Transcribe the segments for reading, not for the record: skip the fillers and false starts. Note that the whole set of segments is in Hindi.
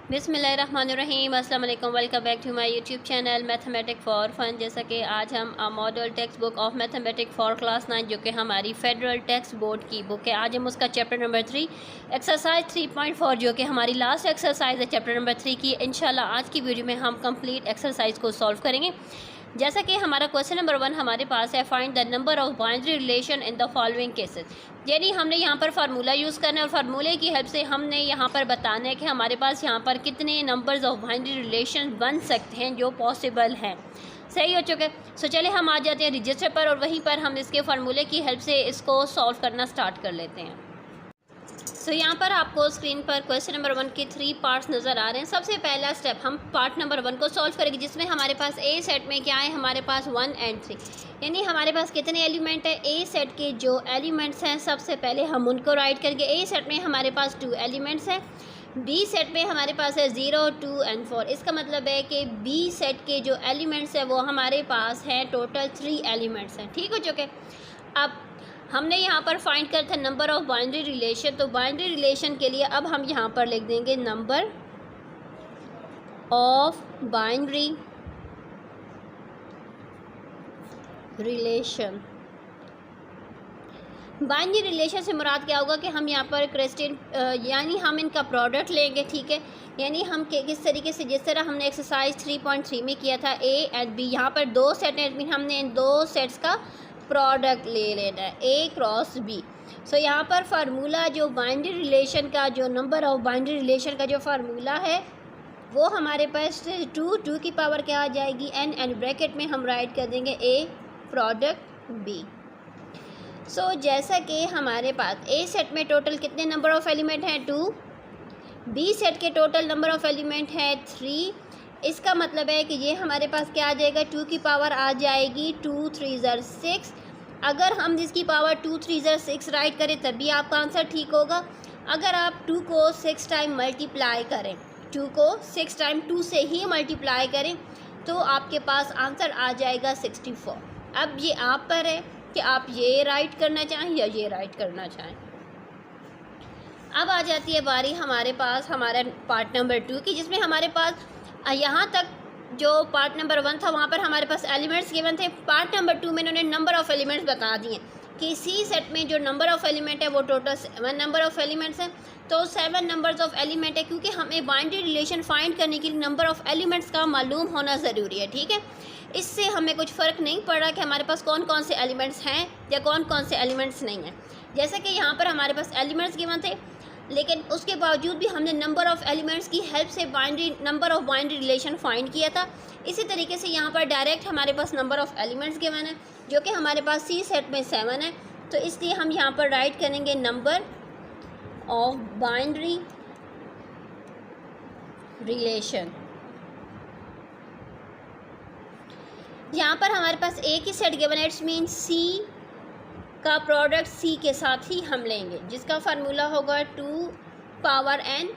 बिस्मिल्लाहिर्रहमानिर्रहीम, अस्सलाम वालेकुम, welcome back to my YouTube channel mathematic for fun. जैसा कि आज हम model text book of mathematic for class 9 जो कि हमारी फेडरल टेक्स्ट बोर्ड की बुक है, आज हम उसका चैप्टर नंबर 3 एक्सरसाइज 3.4 जो कि हमारी लास्ट एक्सरसाइज है चैप्टर नंबर 3 की, इंशाल्लाह आज की वीडियो में हम कंप्लीट एक्सरसाइज को सॉल्व करेंगे। जैसा कि हमारा क्वेश्चन नंबर 1 हमारे पास है, find the number of binary relation in the following cases. यानी हमने यहाँ पर फार्मूला यूज़ करना है और फार्मूले की हेल्प से हमने यहाँ पर बताना है कि हमारे पास यहाँ पर कितने नंबर्स ऑफ बाइनरी रिलेशन बन सकते हैं जो पॉसिबल हैं। सही हो चुके। सो चले हम आ जाते हैं रजिस्टर पर और वहीं पर हम इसके फार्मूले की हेल्प से इसको सॉल्व करना स्टार्ट कर लेते हैं। तो यहाँ पर आपको स्क्रीन पर क्वेश्चन नंबर 1 के 3 पार्ट्स नज़र आ रहे हैं। सबसे पहला स्टेप हम पार्ट नंबर 1 को सॉल्व करेंगे, जिसमें हमारे पास ए सेट में क्या है, हमारे पास 1 और 3, यानी हमारे पास कितने एलिमेंट है। ए सेट के जो एलिमेंट्स हैं सबसे पहले हम उनको राइट करके, ए सेट में हमारे पास 2 एलिमेंट्स हैं, बी सेट में हमारे पास है 0, 2 और 4। इसका मतलब है कि बी सेट के जो एलिमेंट्स हैं वो हमारे पास हैं टोटल 3 एलिमेंट्स हैं। ठीक हो चुके। अब हमने यहाँ पर फाइंड कर था नंबर ऑफ बाइनरी रिलेशन, तो बाइनरी रिलेशन के लिए अब हम यहाँ पर लिख देंगे number of binary relation. Binary relation से मुराद क्या होगा कि हम यहाँ पर क्रिस्टियन यानी हम इनका प्रोडक्ट लेंगे। ठीक है, यानी हम किस तरीके से, जिस तरह हमने एक्सरसाइज 3.3 में किया था ए एंड बी, यहाँ पर 2 सेट हैं, हमने इन 2 सेट्स का प्रोडक्ट ले लेना है, ए क्रॉस बी। सो यहाँ पर फार्मूला जो बाइनरी रिलेशन का, जो नंबर ऑफ बाइनरी रिलेशन का जो फार्मूला है वो हमारे पास 2 की पावर क्या आ जाएगी, एन, एंड ब्रैकेट में हम राइट कर देंगे ए प्रोडक्ट बी। सो जैसा कि हमारे पास ए सेट में टोटल कितने नंबर ऑफ एलिमेंट हैं 2, बी सेट के टोटल नंबर ऑफ एलिमेंट है 3। इसका मतलब है कि ये हमारे पास क्या आ जाएगा, 2 की पावर आ जाएगी 2 3 ज़र 6। अगर हम इसकी पावर 2 3 ज़र 6 राइट करें तभी आपका आंसर ठीक होगा। अगर आप 2 को 6 टाइम मल्टीप्लाई करें, 2 को 6 टाइम 2 से ही मल्टीप्लाई करें तो आपके पास आंसर आ जाएगा 64। अब ये आप पर है कि आप ये राइट करना चाहें या ये राइट करना चाहें। अब आ जाती है बारी हमारे पास हमारा पार्ट नंबर 2 की, जिसमें हमारे पास यहाँ तक जो पार्ट नंबर 1 था वहाँ पर हमारे पास एलिमेंट्स गिवन थे। पार्ट नंबर 2 में इन्होंने नंबर ऑफ़ एलिमेंट्स बता दिए कि सी सेट में जो नंबर ऑफ़ एलिमेंट है वो टोटल 7 नंबर ऑफ़ एलिमेंट्स हैं। तो 7 नंबर्स ऑफ़ एलिमेंट है, क्योंकि हमें बाइनरी रिलेशन फाइंड करने के लिए नंबर ऑफ़ एलिमेंट्स का मालूम होना ज़रूरी है। ठीक है, इससे हमें कुछ फ़र्क नहीं पड़ रहा कि हमारे पास कौन कौन से एलिमेंट्स हैं या कौन कौन से एलिमेंट्स नहीं हैं। जैसे कि यहाँ पर हमारे पास एलिमेंट्स गिवन थे, लेकिन उसके बावजूद भी हमने नंबर ऑफ़ एलिमेंट्स की हेल्प से number of binary relation find किया था। इसी तरीके से यहाँ पर डायरेक्ट हमारे पास नंबर ऑफ़ एलिमेंट्स गिवन है जो कि हमारे पास सी सेट में 7 है। तो इसलिए हम यहाँ पर राइट करेंगे नंबर ऑफ बाइनरी रिलेशन। यहाँ पर हमारे पास ए की सेट गिवन है, इट्स मीन सी का प्रोडक्ट सी के साथ ही हम लेंगे, जिसका फार्मूला होगा 2 power N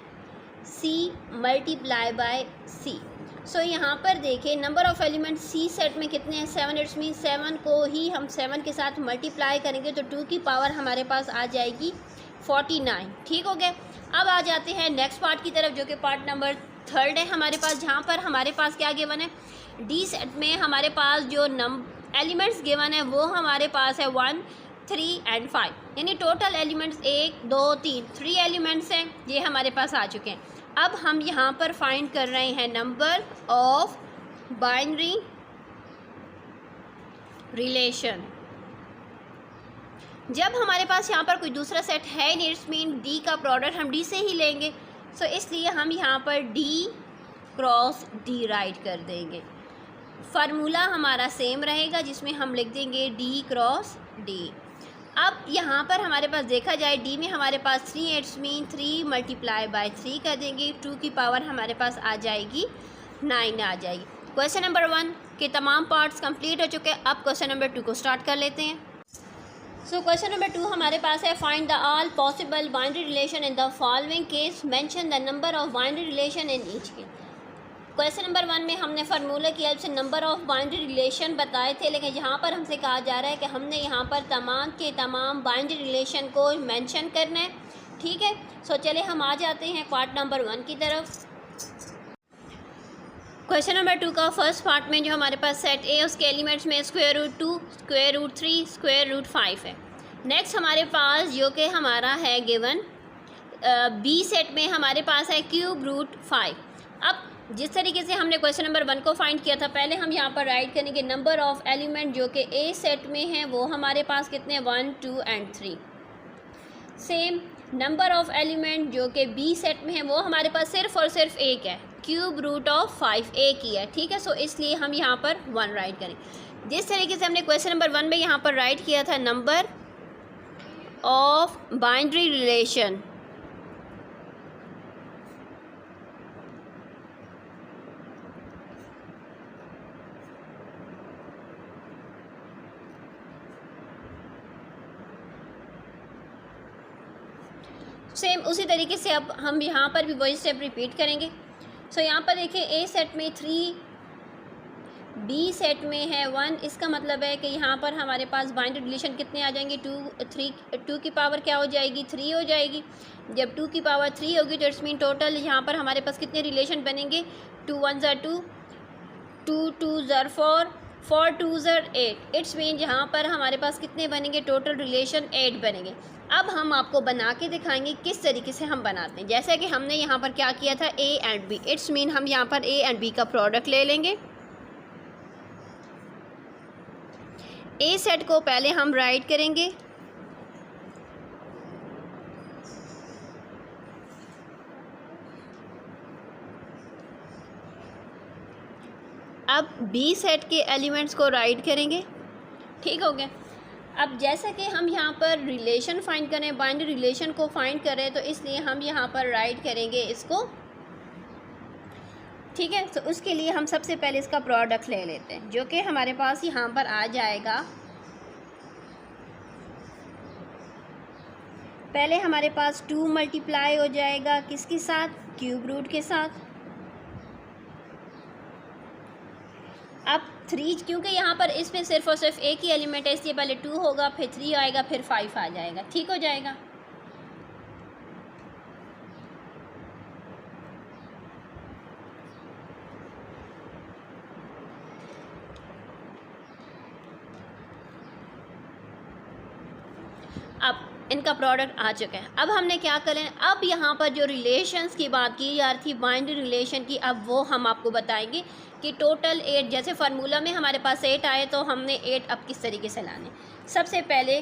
C multiply by C. So यहाँ पर देखें number of element C set में कितने हैं 7, इट्स मीन 7 को ही हम 7 के साथ मल्टीप्लाई करेंगे तो 2 की पावर हमारे पास आ जाएगी 49। ठीक हो गया। अब आ जाते हैं नेक्स्ट पार्ट की तरफ, जो कि पार्ट नंबर 3 है हमारे पास, जहाँ पर हमारे पास क्या गिवन है, डी सेट में हमारे पास जो एलिमेंट्स गिवन है वो हमारे पास है 1 3 और 5, यानी टोटल एलिमेंट्स 1 2 3 एलिमेंट्स हैं, ये हमारे पास आ चुके हैं। अब हम यहाँ पर फाइंड कर रहे हैं नंबर ऑफ बाइनरी रिलेशन। जब हमारे पास यहाँ पर कोई दूसरा सेट है नहीं, इट्स मीन डी का प्रोडक्ट हम डी से ही लेंगे, सो इसलिए हम यहाँ पर डी क्रॉस डी राइट कर देंगे। फार्मूला हमारा सेम रहेगा जिसमें हम लिख देंगे डी क्रॉस डी। अब यहाँ पर हमारे पास देखा जाए डी में हमारे पास 3, इट्स मीन 3 मल्टीप्लाई बाय 3 कर देंगे, 2 की पावर हमारे पास आ जाएगी 9 आ जाएगी। क्वेश्चन नंबर 1 के तमाम पार्ट्स कंप्लीट हो चुके हैं। अब क्वेश्चन नंबर 2 को स्टार्ट कर लेते हैं। सो क्वेश्चन नंबर 2 हमारे पास है, find the all possible binary relation in the following case, mention the number of binary relation in each case. Question number 1 में हमने फार्मूले की हेल्प से नंबर ऑफ़ बाइनरी रिलेशन बताए थे, लेकिन यहाँ पर हमसे कहा जा रहा है कि हमने यहाँ पर तमाम के तमाम बाइनरी रिलेशन को मेंशन करना है। ठीक है, सो चले हम आ जाते हैं पार्ट नंबर 1 की तरफ। क्वेश्चन नंबर 2 का फर्स्ट पार्ट में जो हमारे पास सेट ए उसके एलिमेंट्स में square root 2, square root 3, square root 5 है। नेक्स्ट हमारे पास जो कि हमारा है गिवन बी सेट में हमारे पास है क्यूब रूट 5। अब जिस तरीके से हमने क्वेश्चन नंबर 1 को फाइंड किया था, पहले हम यहाँ पर राइट करेंगे नंबर ऑफ़ एलिमेंट जो कि ए सेट में है वो हमारे पास कितने 1, 2 and 3। Same number of element जो कि बी सेट में है वो हमारे पास सिर्फ और सिर्फ एक है, क्यूब रूट ऑफ 5 एक ही है, ठीक है। सो इसलिए हम यहाँ पर 1 राइट करें। जिस तरीके से हमने क्वेश्चन नंबर 1 में यहाँ पर राइट किया था number of binary relation, same उसी तरीके से अब हम यहाँ पर भी वही स्टेप रिपीट करेंगे। सो यहाँ पर देखिए ए सेट में 3, बी सेट में है 1, इसका मतलब है कि यहाँ पर हमारे पास बाइनरी रिलेशन कितने आ जाएंगे 2 की पावर क्या हो जाएगी 3 हो जाएगी। जब 2 की पावर 3 होगी तो इट्स मीन टोटल यहाँ पर हमारे पास कितने रिलेशन बनेंगे 2 1 ज़ा 2, 2 2 ज़ा 4, 4 2 ज़ा 8। इट्स मीन यहाँ पर हमारे पास कितने बनेंगे टोटल रिलेशन 8 बनेंगे। अब हम आपको बना के दिखाएंगे किस तरीके से हम बनाते हैं। जैसे कि हमने यहाँ पर क्या किया था A and B, it's mean हम यहाँ पर ए एंड बी का प्रोडक्ट ले लेंगे। ए सेट को पहले हम राइट करेंगे, अब बी सेट के एलिमेंट्स को राइट करेंगे, ठीक हो गया। अब जैसा कि हम यहाँ पर रिलेशन फाइंड करें, बाइनरी रिलेशन को फाइंड करें, तो इसलिए हम यहाँ पर राइट करेंगे इसको, ठीक है। तो उसके लिए हम सबसे पहले इसका प्रोडक्ट ले लेते हैं जो कि हमारे पास यहाँ पर आ जाएगा। पहले हमारे पास 2 मल्टीप्लाई हो जाएगा किसके साथ, क्यूब रूट के साथ। अब 3, क्योंकि यहाँ पर इसमें सिर्फ और सिर्फ एक ही एलिमेंट है इसलिए पहले 2 होगा, फिर 3 आएगा, फिर 5 आ जाएगा, ठीक हो जाएगा। अब इनका प्रोडक्ट आ चुका है। अब हमने क्या करें, अब यहाँ पर जो रिलेशंस की बात की जा रही थी बाइनरी रिलेशन की, अब वो हम आपको बताएंगे कि टोटल 8, जैसे फार्मूला में हमारे पास 8 आए तो हमने 8 अब किस तरीके से लाने। सबसे पहले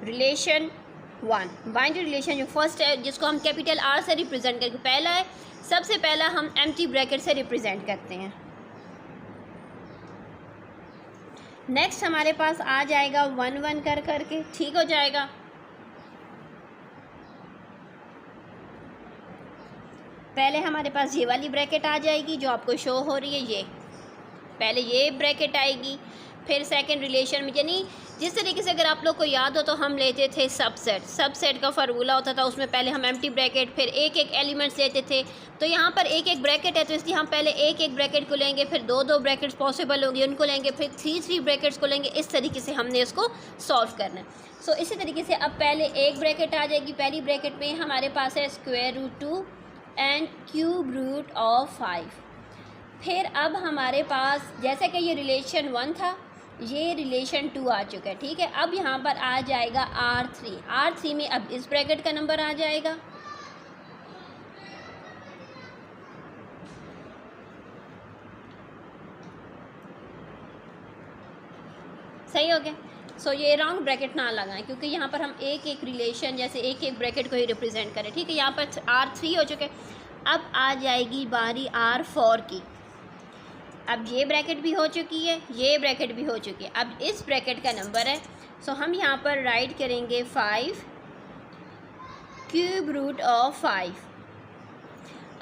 रिलेशन 1, बाइनरी रिलेशन जो फर्स्ट है जिसको हम कैपिटल आर से रिप्रेजेंट करके पहला है, सबसे पहला हम एम्प्टी ब्रैकेट से रिप्रेजेंट करते हैं। नेक्स्ट हमारे पास आ जाएगा 1 1 करके, ठीक हो जाएगा। पहले हमारे पास ये वाली ब्रैकेट आ जाएगी जो आपको शो हो रही है, ये पहले ये ब्रैकेट आएगी, फिर सेकंड रिलेशन में, यानी जिस तरीके से अगर आप लोग को याद हो तो हम लेते थे सबसेट का फार्मूला होता था, उसमें पहले हम एम्प्टी ब्रैकेट फिर एक एक एलिमेंट्स लेते थे। तो यहाँ पर एक एक ब्रैकेट है तो इसलिए हम पहले एक एक ब्रैकेट को लेंगे, फिर 2 2 ब्रैकेट्स पॉसिबल होंगी उनको लेंगे, फिर 3 3 ब्रैकेट्स को लेंगे। इस तरीके से हमने इसको सॉल्व करना है। सो इसी तरीके से अब पहले एक ब्रैकेट आ जाएगी, पहली ब्रैकेट में हमारे पास है square root 2 and cube root of 5। फिर अब हमारे पास जैसे कि ये रिलेशन 1 था, ये रिलेशन 2 आ चुका है, ठीक है। अब यहाँ पर आ जाएगा R3 में अब इस ब्रैकेट का नंबर आ जाएगा, सही हो गया। सो ये राउंड ब्रैकेट ना लगाएं क्योंकि यहाँ पर हम एक एक रिलेशन जैसे एक एक ब्रैकेट को ही रिप्रेजेंट करें, ठीक है। यहाँ पर R3 हो चुके। अब आ जाएगी बारी R4 की। अब ये ब्रैकेट भी हो चुकी है, ये ब्रैकेट भी हो चुकी है। अब इस ब्रैकेट का नंबर है, सो हम यहाँ पर राइट करेंगे 5 क्यूब रूट ऑफ 5।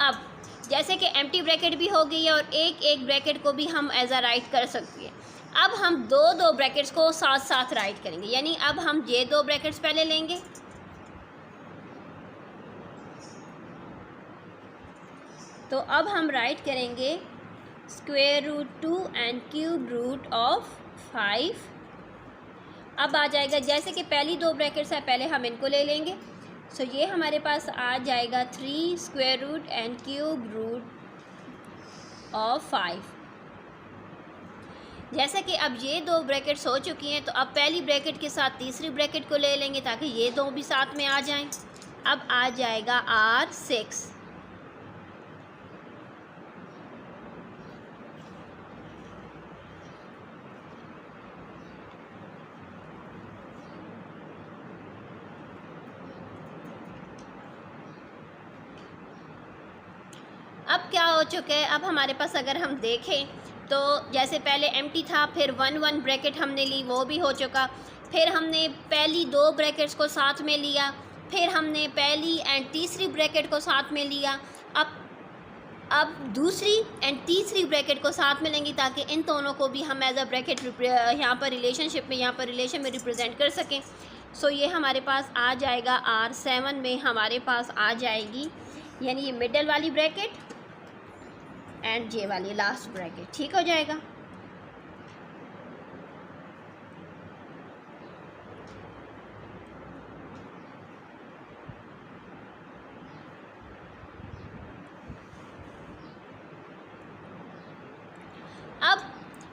अब जैसे कि एम्प्टी ब्रैकेट भी हो गई है और एक एक ब्रैकेट को भी हम एज अ राइट कर सकते हैं। अब हम 2 2 ब्रैकेट्स को साथ साथ राइट करेंगे, यानी अब हम ये 2 ब्रैकेट्स पहले लेंगे, तो अब हम राइट करेंगे square root 2 and cube root of 5। अब आ जाएगा जैसे कि पहली 2 ब्रैकेट्स है पहले हम इनको ले लेंगे, सो ये हमारे पास आ जाएगा 3 square root and cube root of 5। जैसे कि अब ये दो ब्रैकेट्स हो चुकी हैं, तो अब पहली ब्रैकेट के साथ तीसरी ब्रैकेट को ले लेंगे ताकि ये दो भी साथ में आ जाएं। अब आ जाएगा R6। अब क्या हो चुका है, अब हमारे पास अगर हम देखें तो जैसे पहले एम्प्टी था, फिर 1 1 ब्रैकेट हमने ली, वो भी हो चुका। फिर हमने पहली दो ब्रैकेट्स को साथ में लिया, फिर हमने पहली एंड तीसरी ब्रैकेट को साथ में लिया। अब दूसरी एंड तीसरी ब्रैकेट को साथ में लेंगे ताकि इन दोनों को भी हम एज अ ब्रैकेट यहाँ पर रिलेशनशिप में, यहाँ पर रिलेशन में रिप्रेजेंट कर सकें। सो ये हमारे पास आ जाएगा R7 में हमारे पास आ जाएगी, यानी ये मिडल वाली ब्रैकेट एंड जे वाली लास्ट ब्रैकेट, ठीक हो जाएगा। अब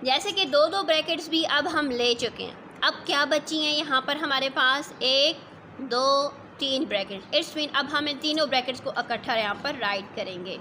जैसे कि दो दो ब्रैकेट्स भी अब हम ले चुके हैं, अब क्या बची हैं यहाँ पर हमारे पास 1 2 3 ब्रैकेट्स। इट्स मीन अब हम इन तीनों ब्रैकेट्स को इकट्ठा यहाँ पर राइट करेंगे।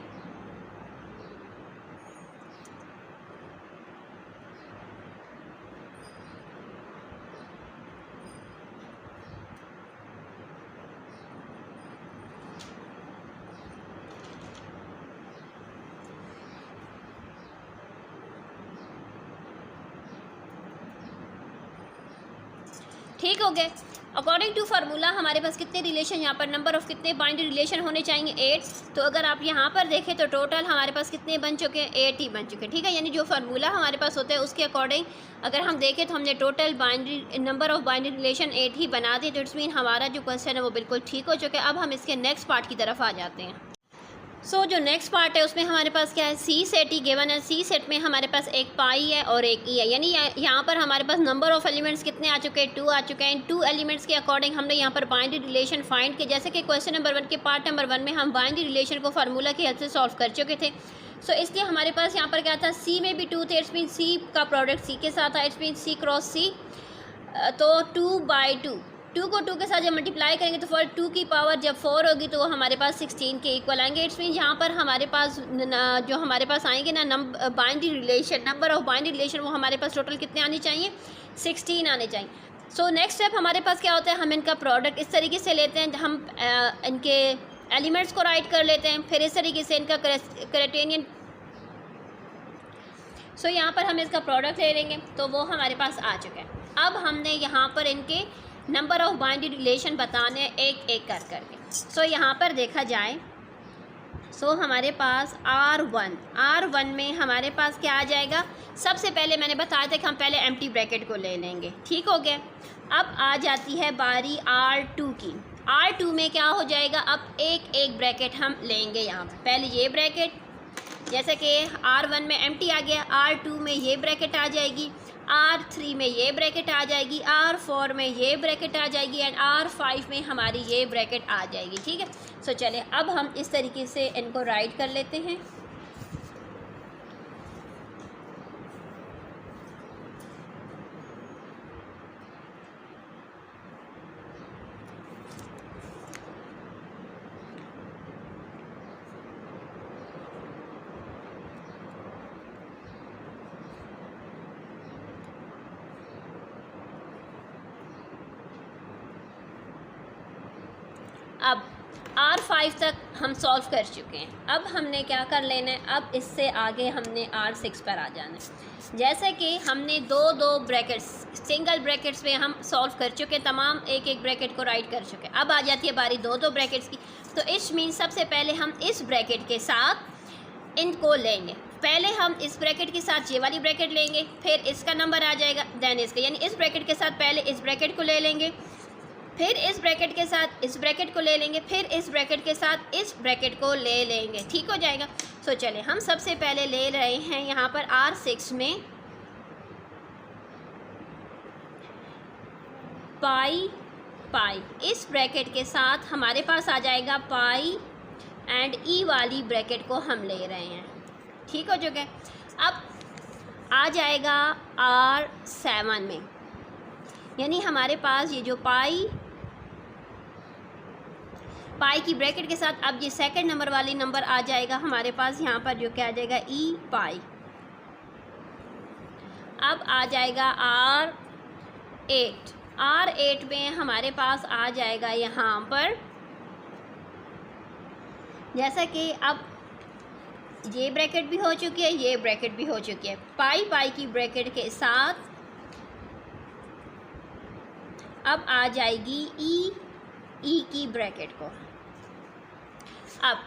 ठीक हो गए। अकॉर्डिंग टू फार्मूला हमारे पास कितने रिलेशन यहाँ पर, नंबर ऑफ़ कितने बाइंडरी रिलेशन होने चाहिए 8। तो अगर आप यहाँ पर देखें तो टोटल हमारे पास कितने बन चुके हैं, 8 ही बन चुके हैं, ठीक है। यानी जो फार्मूला हमारे पास होता है उसके अकॉर्डिंग अगर हम देखें तो हमने total binary number of binary relation 8 ही बना दिए। तो इट्स मीन हमारा जो क्वेश्चन है वो बिल्कुल ठीक हो चुका है। अब हम इसके नेक्स्ट पार्ट की तरफ आ जाते हैं। सो जो नेक्स्ट पार्ट है उसमें हमारे पास क्या है, सी सेट ही गिवन है। सी सेट में हमारे पास एक पाई है और एक ई है, यानी यहाँ पर हमारे पास नंबर ऑफ़ एलिमेंट्स कितने आ चुके हैं, 2 आ चुके हैं। 2 एलिमेंट्स के अकॉर्डिंग हमने यहाँ पर बाइंडरी रिलेशन फाइंड किया। जैसे कि क्वेश्चन नंबर 1 के पार्ट नंबर 1 में हम बाइंडरी रिलेशन को फार्मूला की हेल्प से सॉल्व कर चुके थे। सो इसलिए हमारे पास यहाँ पर क्या था, सी में भी 2 थे। इट्स मीन सी का प्रोडक्ट सी के साथ था। इट्स मीन सी क्रॉस सी, तो 2/2, 2 को 2 के साथ जब मल्टीप्लाई करेंगे तो फॉर 2 की पावर जब 4 होगी तो वो हमारे पास 16 के इक्वल आएंगे। इट्स मीन यहाँ पर हमारे पास जो हमारे पास आएंगे ना binary relation, number of binary relation, वो हमारे पास टोटल कितने आने चाहिए, 16 आने चाहिए। सो नेक्स्ट स्टेप हमारे पास क्या होता है, हम इनका प्रोडक्ट इस तरीके से लेते हैं, हम इनके एलिमेंट्स को राइट कर लेते हैं, फिर इस तरीके से इनका क्राइटेरियन। सो यहाँ पर हम इसका प्रोडक्ट ले लेंगे तो वो हमारे पास आ चुका है। अब हमने यहाँ पर इनके नंबर ऑफ़ बाइंडरी रिलेशन बताने एक एक करके। सो यहाँ पर देखा जाए, सो हमारे पास R1 में हमारे पास क्या आ जाएगा, सबसे पहले मैंने बताया था कि हम पहले एम्प्टी ब्रैकेट को ले लेंगे, ठीक हो गया। अब आ जाती है बारी R2 की। R2 में क्या हो जाएगा, अब एक एक ब्रैकेट हम लेंगे। यहाँ पर पहले ये ब्रैकेट, जैसे कि R1 में एम्प्टी आ गया, R2 में ये ब्रैकेट आ जाएगी, R3 में ये ब्रैकेट आ जाएगी, R4 में ये ब्रैकेट आ जाएगी एंड R5 में हमारी ये ब्रैकेट आ जाएगी, ठीक है। सो चलिए अब हम इस तरीके से इनको राइट कर लेते हैं। अब R5 तक हम सॉल्व कर चुके हैं। अब हमने क्या कर लेना है, अब इससे आगे हमने R6 पर आ जाना है। जैसे कि हमने दो ब्रैकेट्स, सिंगल ब्रैकेट्स में हम सॉल्व कर चुके हैं, तमाम एक एक ब्रैकेट को राइट कर चुके हैं। अब आ जाती है बारी दो ब्रैकेट्स की। तो इट्स मीन सबसे पहले हम इस ब्रैकेट के साथ इनको लेंगे। पहले हम इस ब्रैकेट के साथ ये वाली ब्रैकेट लेंगे, फिर इसका नंबर आ जाएगा, देन इसका, यानी इस ब्रैकेट के साथ पहले इस ब्रैकेट को ले लेंगे, फिर इस ब्रैकेट के साथ इस ब्रैकेट को ले लेंगे, फिर इस ब्रैकेट के साथ इस ब्रैकेट को ले लेंगे, ठीक हो जाएगा। सो चलिए हम सबसे पहले ले रहे हैं यहाँ पर R6 में पाई, इस ब्रैकेट के साथ हमारे पास आ जाएगा पाई एंड ई वाली ब्रैकेट को हम ले रहे हैं। ठीक हो चुके हैं। अब आ जाएगा R7 में, यानी हमारे पास ये जो पाई की ब्रैकेट के साथ अब ये सेकंड नंबर वाली नंबर आ जाएगा हमारे पास यहाँ पर, जो क्या आ जाएगा ई पाई। अब आ जाएगा R8 में हमारे पास आ जाएगा यहाँ पर, जैसा कि अब ये ब्रैकेट भी हो चुकी है, ये ब्रैकेट भी हो चुकी है, पाई की ब्रैकेट के साथ अब आ जाएगी ई की ब्रैकेट को। अब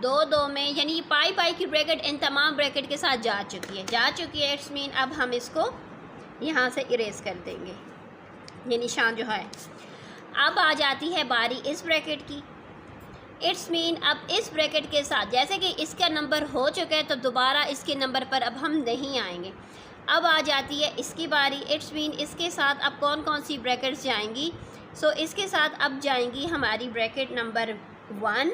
दो में, यानी पाई की ब्रैकेट इन तमाम ब्रैकेट के साथ जा चुकी है, इट्स मीन अब हम इसको यहाँ से इरेज कर देंगे, ये निशान जो है। अब आ जाती है बारी इस ब्रैकेट की, इट्स मीन अब इस ब्रैकेट के साथ जैसे कि इसका नंबर हो चुका है तो दोबारा इसके नंबर पर अब हम नहीं आएंगे। अब आ जाती है इसकी बारी, इट्स मीन इसके साथ अब कौन कौन सी ब्रैकेट्स जाएंगी। सो इसके साथ अब जाएंगी हमारी ब्रैकेट नंबर 1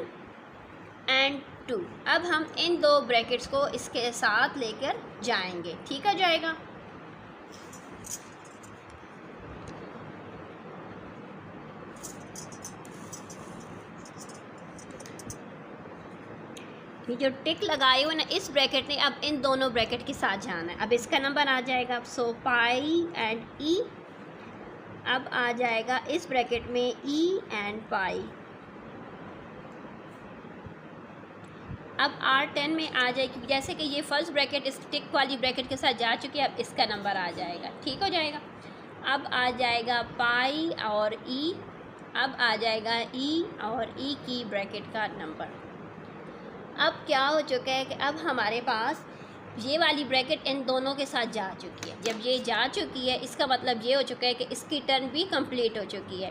एंड 2। अब हम इन दो ब्रैकेट्स को इसके साथ लेकर जाएंगे, ठीक हो जाएगा। ये जो टिक लगाए हुए ना इस ब्रैकेट ने अब इन दोनों ब्रैकेट के साथ जाना है। अब इसका नंबर आ जाएगा, सो पाई एंड ई, अब आ जाएगा इस ब्रैकेट में ई एंड पाई। अब R10 में आ जाएगी, जैसे कि ये फर्स्ट ब्रैकेट इस टिक वाली ब्रैकेट के साथ जा चुकी है, अब इसका नंबर आ जाएगा, ठीक हो जाएगा। अब आ जाएगा पाई और ई, अब आ जाएगा ई और ई की ब्रैकेट का नंबर। अब क्या हो चुका है कि अब हमारे पास ये वाली ब्रैकेट इन दोनों के साथ जा चुकी है। जब ये जा चुकी है इसका मतलब ये हो चुका है कि इसकी टर्न भी कंप्लीट हो चुकी है।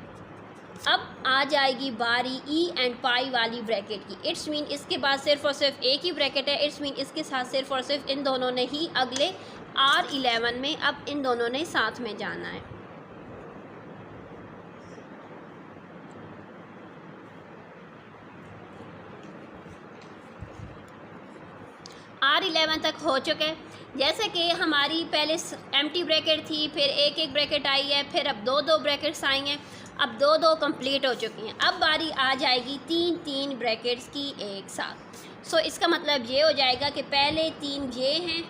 अब आ जाएगी बारी ई एंड पाई वाली ब्रैकेट की, इट्स मीन इसके बाद सिर्फ और सिर्फ एक ही ब्रैकेट है, इट्स मीन इसके साथ सिर्फ और सिर्फ इन दोनों ने ही अगले R11 में अब इन दोनों ने साथ में जाना है। R11 तक हो चुके हैं। जैसे कि हमारी पहले एम्प्टी ब्रैकेट थी, फिर एक ब्रैकेट आई है, फिर अब दो ब्रैकेट्स आई हैं, अब दो कंप्लीट हो चुकी हैं। अब बारी आ जाएगी तीन ब्रैकेट्स की एक साथ। सो इसका मतलब ये हो जाएगा कि पहले 3 ये हैं,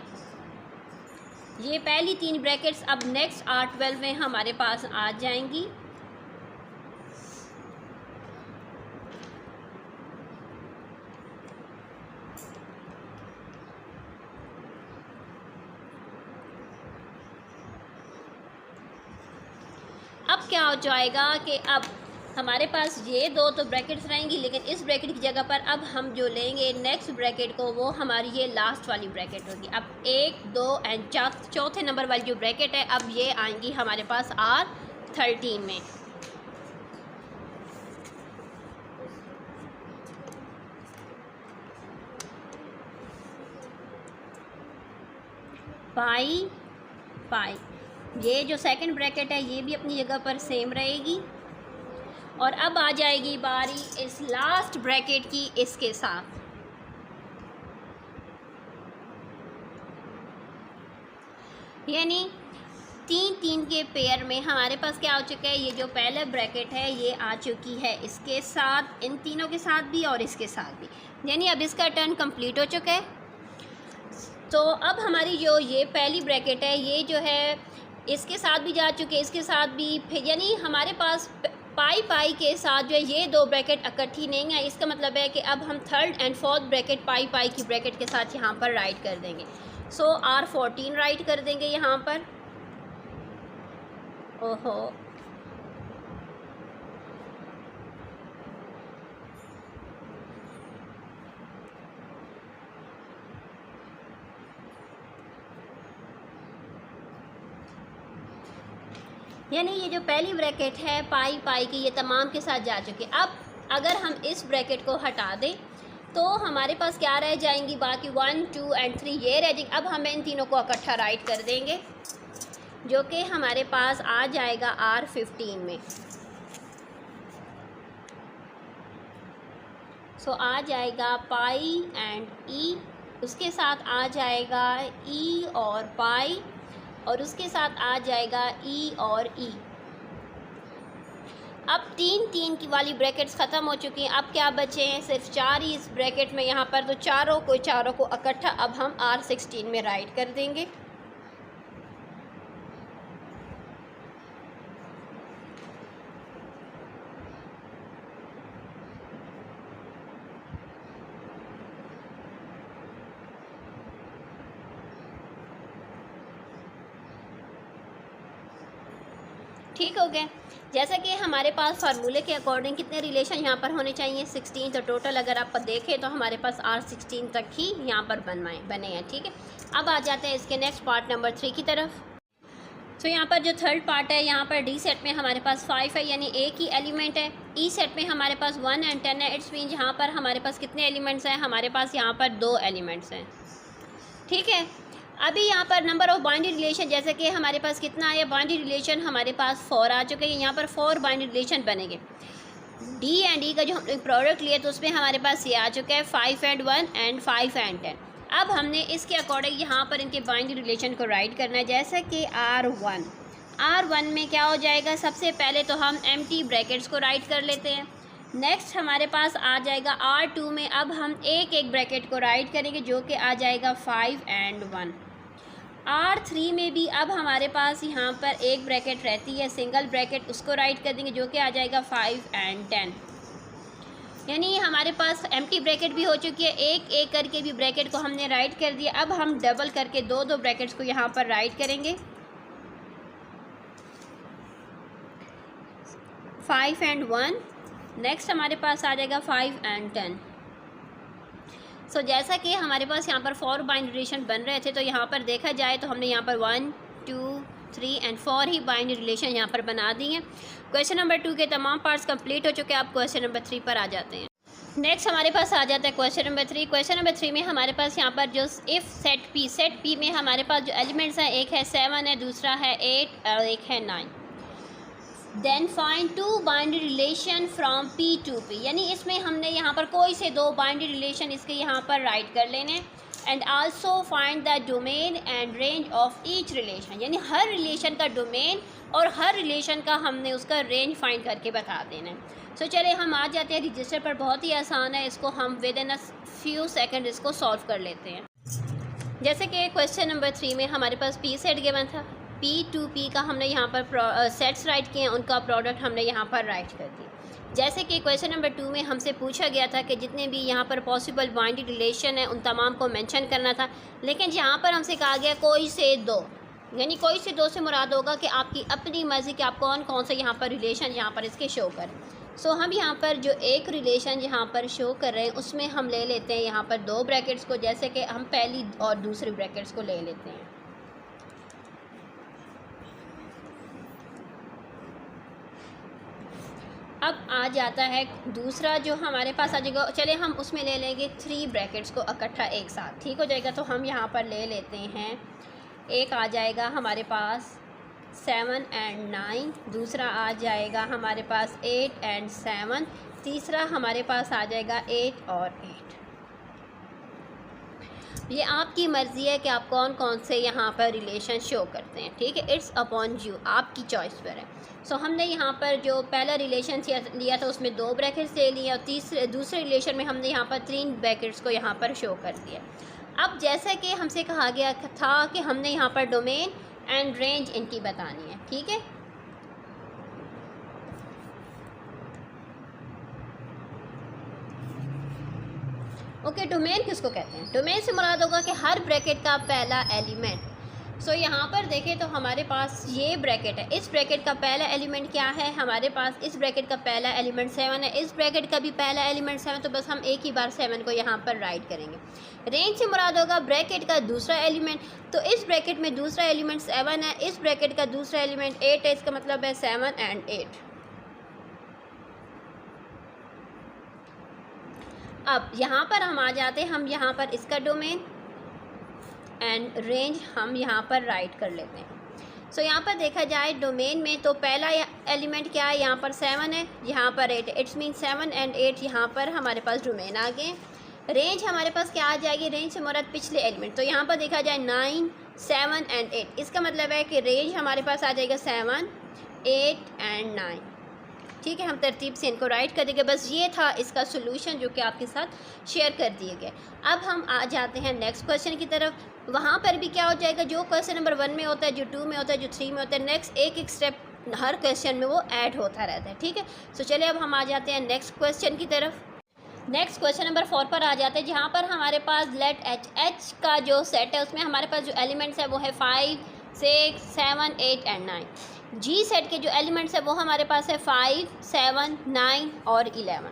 ये पहली 3 ब्रैकेट्स अब नेक्स्ट R12 में हमारे पास आ जाएंगी। अब क्या हो जाएगा कि अब हमारे पास ये दो तो ब्रैकेट्स रहेंगी, लेकिन इस ब्रैकेट की जगह पर अब हम जो लेंगे नेक्स्ट ब्रैकेट को, वो हमारी ये लास्ट वाली ब्रैकेट होगी। अब 1, 2 एंड चौथे नंबर वाली जो ब्रैकेट है अब ये आएंगी हमारे पास R13 में। पाई ये जो सेकंड ब्रैकेट है ये भी अपनी जगह पर सेम रहेगी। और अब आ जाएगी बारी इस लास्ट ब्रैकेट की इसके साथ। यानी 3 के पेयर में हमारे पास क्या हो चुका है, ये जो पहला ब्रैकेट है ये आ चुकी है इसके साथ, इन तीनों के साथ भी और इसके साथ भी, यानी अब इसका टर्न कंप्लीट हो चुका है। तो अब हमारी जो ये पहली ब्रैकेट है ये जो है इसके साथ भी जा चुके, इसके साथ भी, फिर यानी हमारे पास पाई के साथ जो है ये 2 ब्रैकेट इकट्ठी नहीं है। इसका मतलब है कि अब हम थर्ड एंड फोर्थ ब्रैकेट पाई की ब्रैकेट के साथ यहाँ पर राइट कर देंगे। सो R14 राइट कर देंगे यहाँ पर। ओहो, यानी ये जो पहली ब्रैकेट है पाई की ये तमाम के साथ जा चुके। अब अगर हम इस ब्रैकेट को हटा दें तो हमारे पास क्या रह जाएंगी, बाकी 1, 2 एंड 3 ये रह जाएंगी। अब हम इन तीनों को इकट्ठा राइट कर देंगे, जो कि हमारे पास आ जाएगा R15 में। सो आ जाएगा पाई एंड ई उसके साथ आ जाएगा ई और पाई, और उसके साथ आ जाएगा ई और ई। अब 3 की वाली ब्रैकेट्स ख़त्म हो चुकी हैं। अब क्या बचे हैं? सिर्फ 4 ही इस ब्रैकेट में यहाँ पर, तो चारों को इकट्ठा अब हम R16 में राइट कर देंगे। ठीक हो गया। जैसा कि हमारे पास फार्मूले के अकॉर्डिंग कितने रिलेशन यहाँ पर होने चाहिए? 16। तो टोटल अगर आप देखें तो हमारे पास R16 तक ही यहाँ पर बने हैं। ठीक है, अब आ जाते हैं इसके नेक्स्ट पार्ट नंबर 3 की तरफ। तो यहाँ पर जो थर्ड पार्ट है, यहाँ पर डी सेट में हमारे पास 5 है, यानी एक ही एलिमेंट है। ई सेट में हमारे पास 1 और 10 है। इट्स मीन यहाँ पर हमारे पास कितने एलिमेंट्स हैं? हमारे पास यहाँ पर 2 एलिमेंट्स हैं। ठीक है, अभी यहाँ पर नंबर ऑफ बाइनरी रिलेशन, जैसे कि हमारे पास कितना है बाइनरी रिलेशन? हमारे पास 4 आ चुके हैं। यहाँ पर 4 बाइनरी रिलेशन बनेंगे। डी एंड ई का जो हमने प्रोडक्ट लिया तो उसमें हमारे पास ये आ चुका है 5 and 1 एंड 5 and 10। अब हमने इसके अकॉर्डिंग यहाँ पर इनके बाइनरी रिलेशन को राइट करना है। जैसे कि R1 में क्या हो जाएगा? सबसे पहले तो हम एम्प्टी ब्रैकेट्स को राइट कर लेते हैं। नेक्स्ट हमारे पास आ जाएगा R2 में, अब हम एक ब्रैकेट को राइट करेंगे जो कि आ जाएगा 5 and 1। R3 में भी अब हमारे पास यहाँ पर एक ब्रैकेट रहती है, सिंगल ब्रैकेट, उसको राइट कर देंगे जो कि आ जाएगा 5 and 10। यानी हमारे पास एम्प्टी ब्रैकेट भी हो चुकी है, एक करके भी ब्रैकेट को हमने राइट कर दिया। अब हम डबल करके दो ब्रैकेट्स को यहाँ पर राइट करेंगे, 5 and 1। नेक्स्ट हमारे पास आ जाएगा 5 and 10। सो जैसा कि हमारे पास यहाँ पर 4 बाइनरी रिलेशन बन रहे थे, तो यहाँ पर देखा जाए तो हमने यहाँ पर 1, 2, 3 and 4 ही बाइनरी रिलेशन यहाँ पर बना दी हैं। क्वेश्चन नंबर 2 के तमाम पार्ट्स कंप्लीट हो चुके हैं। अब क्वेश्चन नंबर 3 पर आ जाते हैं। नेक्स्ट हमारे पास आ जाता है क्वेश्चन नंबर 3। क्वेश्चन नंबर 3 में हमारे पास यहाँ पर जो इफ़ सेट पी में हमारे पास जो एलिमेंट्स हैं, एक है 7 है, दूसरा है 8 और एक है 9। Then find 2 binary relation from P to P, यानी इसमें हमने यहाँ पर कोई से 2 बाइनरी रिलेशन इसके यहाँ पर राइट कर लेने। And also find the domain and range of each relation, यानी हर रिलेशन का डोमेन और हर रिलेशन का हमने उसका रेंज फाइंड करके बता देना है। सो चले हम आ जाते हैं रजिस्टर पर। बहुत ही आसान है, इसको हम with in a few second इसको सॉल्व कर लेते हैं। जैसे कि क्वेश्चन नंबर 3 में हमारे पास P सेट गिवन था, P to P का हमने यहाँ पर सेट्स राइट किए हैं, उनका प्रोडक्ट हमने यहाँ पर राइट कर दिया। जैसे कि क्वेश्चन नंबर 2 में हमसे पूछा गया था कि जितने भी यहाँ पर पॉसिबल बाइनरी रिलेशन है उन तमाम को मेंशन करना था, लेकिन यहाँ पर हमसे कहा गया कोई से 2, यानी कोई से 2 से मुराद होगा कि आपकी अपनी मर्ज़ी कि आप कौन से यहाँ पर रिलेशन यहाँ पर इसके शो करें। सो हम यहाँ पर जो एक रिलेशन यहाँ पर शो कर रहे हैं उसमें हम ले लेते हैं यहाँ पर 2 ब्रैकेट्स को, जैसे कि हम पहली और दूसरी ब्रैकेट्स को ले लेते हैं। अब आ जाता है दूसरा जो हमारे पास आ जाएगा, चले हम उसमें ले लेंगे 3 ब्रैकेट्स को इकट्ठा एक साथ। ठीक हो जाएगा, तो हम यहाँ पर ले लेते हैं, एक आ जाएगा हमारे पास 7 and 9, दूसरा आ जाएगा हमारे पास 8 and 7, तीसरा हमारे पास आ जाएगा 8 और 8। ये आपकी मर्ज़ी है कि आप कौन से यहाँ पर रिलेशन शो करते हैं। ठीक है, इट्स अपॉन यू, आपकी चॉइस पर है। सो हमने यहाँ पर जो पहला रिलेशन लिया था उसमें 2 ब्रैकेट्स ले लिए, और दूसरे रिलेशन में हमने यहाँ पर 3 ब्रैकेट्स को यहाँ पर शो कर दिया। अब जैसा कि हमसे कहा गया था कि हमने यहाँ पर डोमेन एंड रेंज इनकी बतानी है। ठीक है, ओके, डोमेन किसको कहते हैं? डोमेन से मुराद होगा कि हर ब्रैकेट का पहला एलिमेंट। सो यहाँ पर देखें तो हमारे पास ये ब्रैकेट है, इस ब्रैकेट का पहला एलिमेंट क्या है? हमारे पास इस ब्रैकेट का पहला एलिमेंट 7 है, इस ब्रैकेट का भी पहला एलिमेंट 7, तो बस हम एक ही बार 7 को यहाँ पर राइट करेंगे। रेंज से मुराद होगा ब्रैकेट का दूसरा एलिमेंट, तो इस ब्रैकेट में दूसरा एलिमेंट 7 है, इस ब्रैकेट का दूसरा एलिमेंट 8 है, इसका मतलब है 7 and 8। अब यहाँ पर हम आ जाते हैं, हम यहाँ पर इसका डोमेन एंड रेंज हम यहाँ पर राइट कर लेते हैं। सो यहाँ पर देखा जाए डोमेन में तो पहला एलिमेंट क्या है? यहाँ पर 7 है, यहाँ पर 8 है। इट्स मीन 7 and 8 यहाँ पर हमारे पास डोमेन आ गए। रेंज हमारे पास क्या आ जाएगी, रेंज से मुराद पिछले एलिमेंट। तो यहाँ पर देखा जाए 9, 7 एंड 8, इसका मतलब है कि रेंज हमारे पास आ जाएगा 7, 8 एंड 9। ठीक है, हम तरतीब से इनको राइट कर देंगे। बस ये था इसका सोल्यूशन जो कि आपके साथ शेयर कर दिए गए। अब हम आ जाते हैं नेक्स्ट क्वेश्चन की तरफ। वहाँ पर भी क्या हो जाएगा, जो क्वेश्चन नंबर 1 में होता है, जो 2 में होता है, जो 3 में होता है, नेक्स्ट एक एक स्टेप हर क्वेश्चन में वो ऐड होता रहता है। ठीक है, सो चलिए अब हम आ जाते हैं नेक्स्ट क्वेश्चन की तरफ। नेक्स्ट क्वेश्चन नंबर 4 पर आ जाते हैं, जहाँ पर हमारे पास लेट एच का जो सेट है उसमें हमारे पास जो एलिमेंट्स है वो है 5, 6, 7, 8 एंड 9। जी सेट के जो एलिमेंट्स है वो हमारे पास है 5, 7, 9 और 11।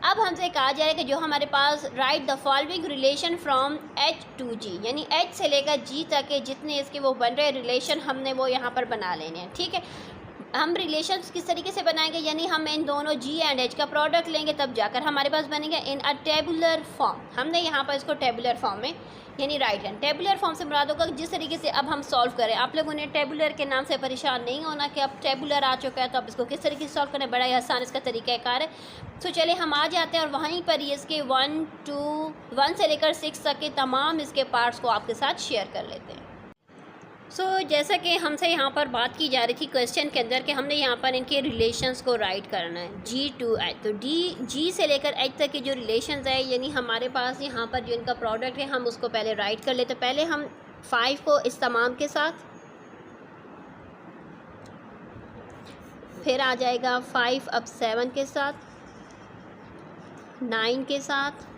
अब हमसे कहा जाए कि जो हमारे पास write the following relation from H to G, यानी एच से लेकर जी तक के जितने इसके वो बन रहे रिलेशन हमने वो यहाँ पर बना लेने हैं। ठीक है, हम रिलेशंस किस तरीके से बनाएंगे, यानी हम इन दोनों जी एंड एच का प्रोडक्ट लेंगे तब जाकर हमारे पास बनेगा इन अ टेबुलर फॉर्म। हमने यहाँ पर इसको टेबुलर फॉर्म में यानी राइट हैंड टेबुलर फॉर्म से मुराद होगा जिस तरीके से अब हम सॉल्व करें। आप लोगों ने टेबुलर के नाम से परेशान नहीं होना कि अब टेबुलर आ चुका है तो अब इसको किस तरीके से सॉल्व करें, बड़ा ही आसान इसका तरीक़ाकार है। तो चलिए हम आ जाते हैं और वहीं पर ही इसके 1 से लेकर 6 तक के तमाम इसके पार्ट्स को आपके साथ शेयर कर लेते हैं। जैसा कि हमसे यहाँ पर बात की जा रही थी क्वेश्चन के अंदर कि हमने यहाँ पर इनके रिलेशंस को राइट करना है जी टू एच। तो जी से लेकर एच तक के जो रिलेशंस है यानी हमारे पास यहाँ पर जो इनका प्रोडक्ट है हम उसको पहले राइट कर लेते। पहले हम 5 को इस तमाम के साथ, फिर आ जाएगा 5 अब 7 के साथ, 9 के साथ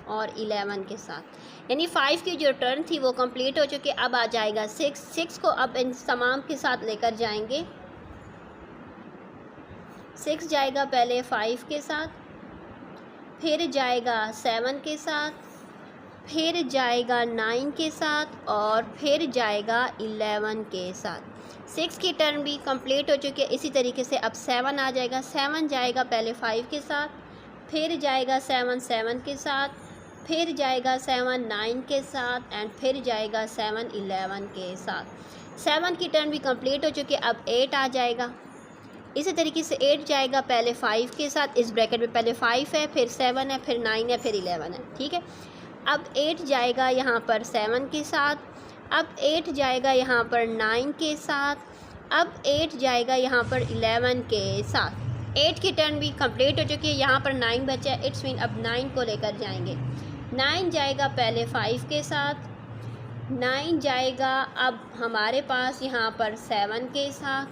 और 11 के साथ, यानी 5 की जो टर्न थी वो कंप्लीट हो चुकी है। अब आ जाएगा 6 को अब इन तमाम के साथ लेकर जाएंगे। 6 जाएगा पहले 5 के साथ, फिर जाएगा 7 के साथ, फिर जाएगा 9 के साथ और फिर जाएगा 11 के साथ। 6 की टर्न भी कंप्लीट हो चुकी है। इसी तरीके से अब 7 आ जाएगा। 7 जाएगा पहले 5 के साथ, फिर जाएगा 7 के साथ, फिर जाएगा 7 9 के साथ एंड फिर जाएगा 7 11 के साथ। 7 की टर्न भी कंप्लीट हो चुकी है। अब 8 आ जाएगा। इसी तरीके से 8 जाएगा पहले 5 के साथ, इस ब्रैकेट में पहले 5 है, फिर 7 है, फिर 9 है, फिर 11 है। ठीक है, अब 8 जाएगा यहाँ पर 7 के साथ, अब 8 जाएगा यहाँ पर 9 के साथ, अब 8 जाएगा यहाँ पर 11 के साथ। 8 की टर्न भी कंप्लीट हो चुकी है। यहाँ पर 9 बचा है, इट्स मीन अब 9 को लेकर जाएंगे। 9 जाएगा पहले 5 के साथ, 9 जाएगा अब हमारे पास यहाँ पर 7 के साथ,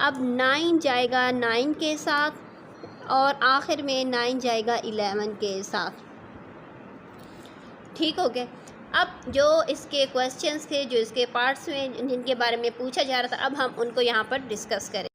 अब 9 जाएगा 9 के साथ और आखिर में 9 जाएगा 11 के साथ। ठीक हो गया। अब जो इसके क्वेश्चंस थे, जो इसके पार्ट्स में जिनके बारे में पूछा जा रहा था, अब हम उनको यहाँ पर डिस्कस करें।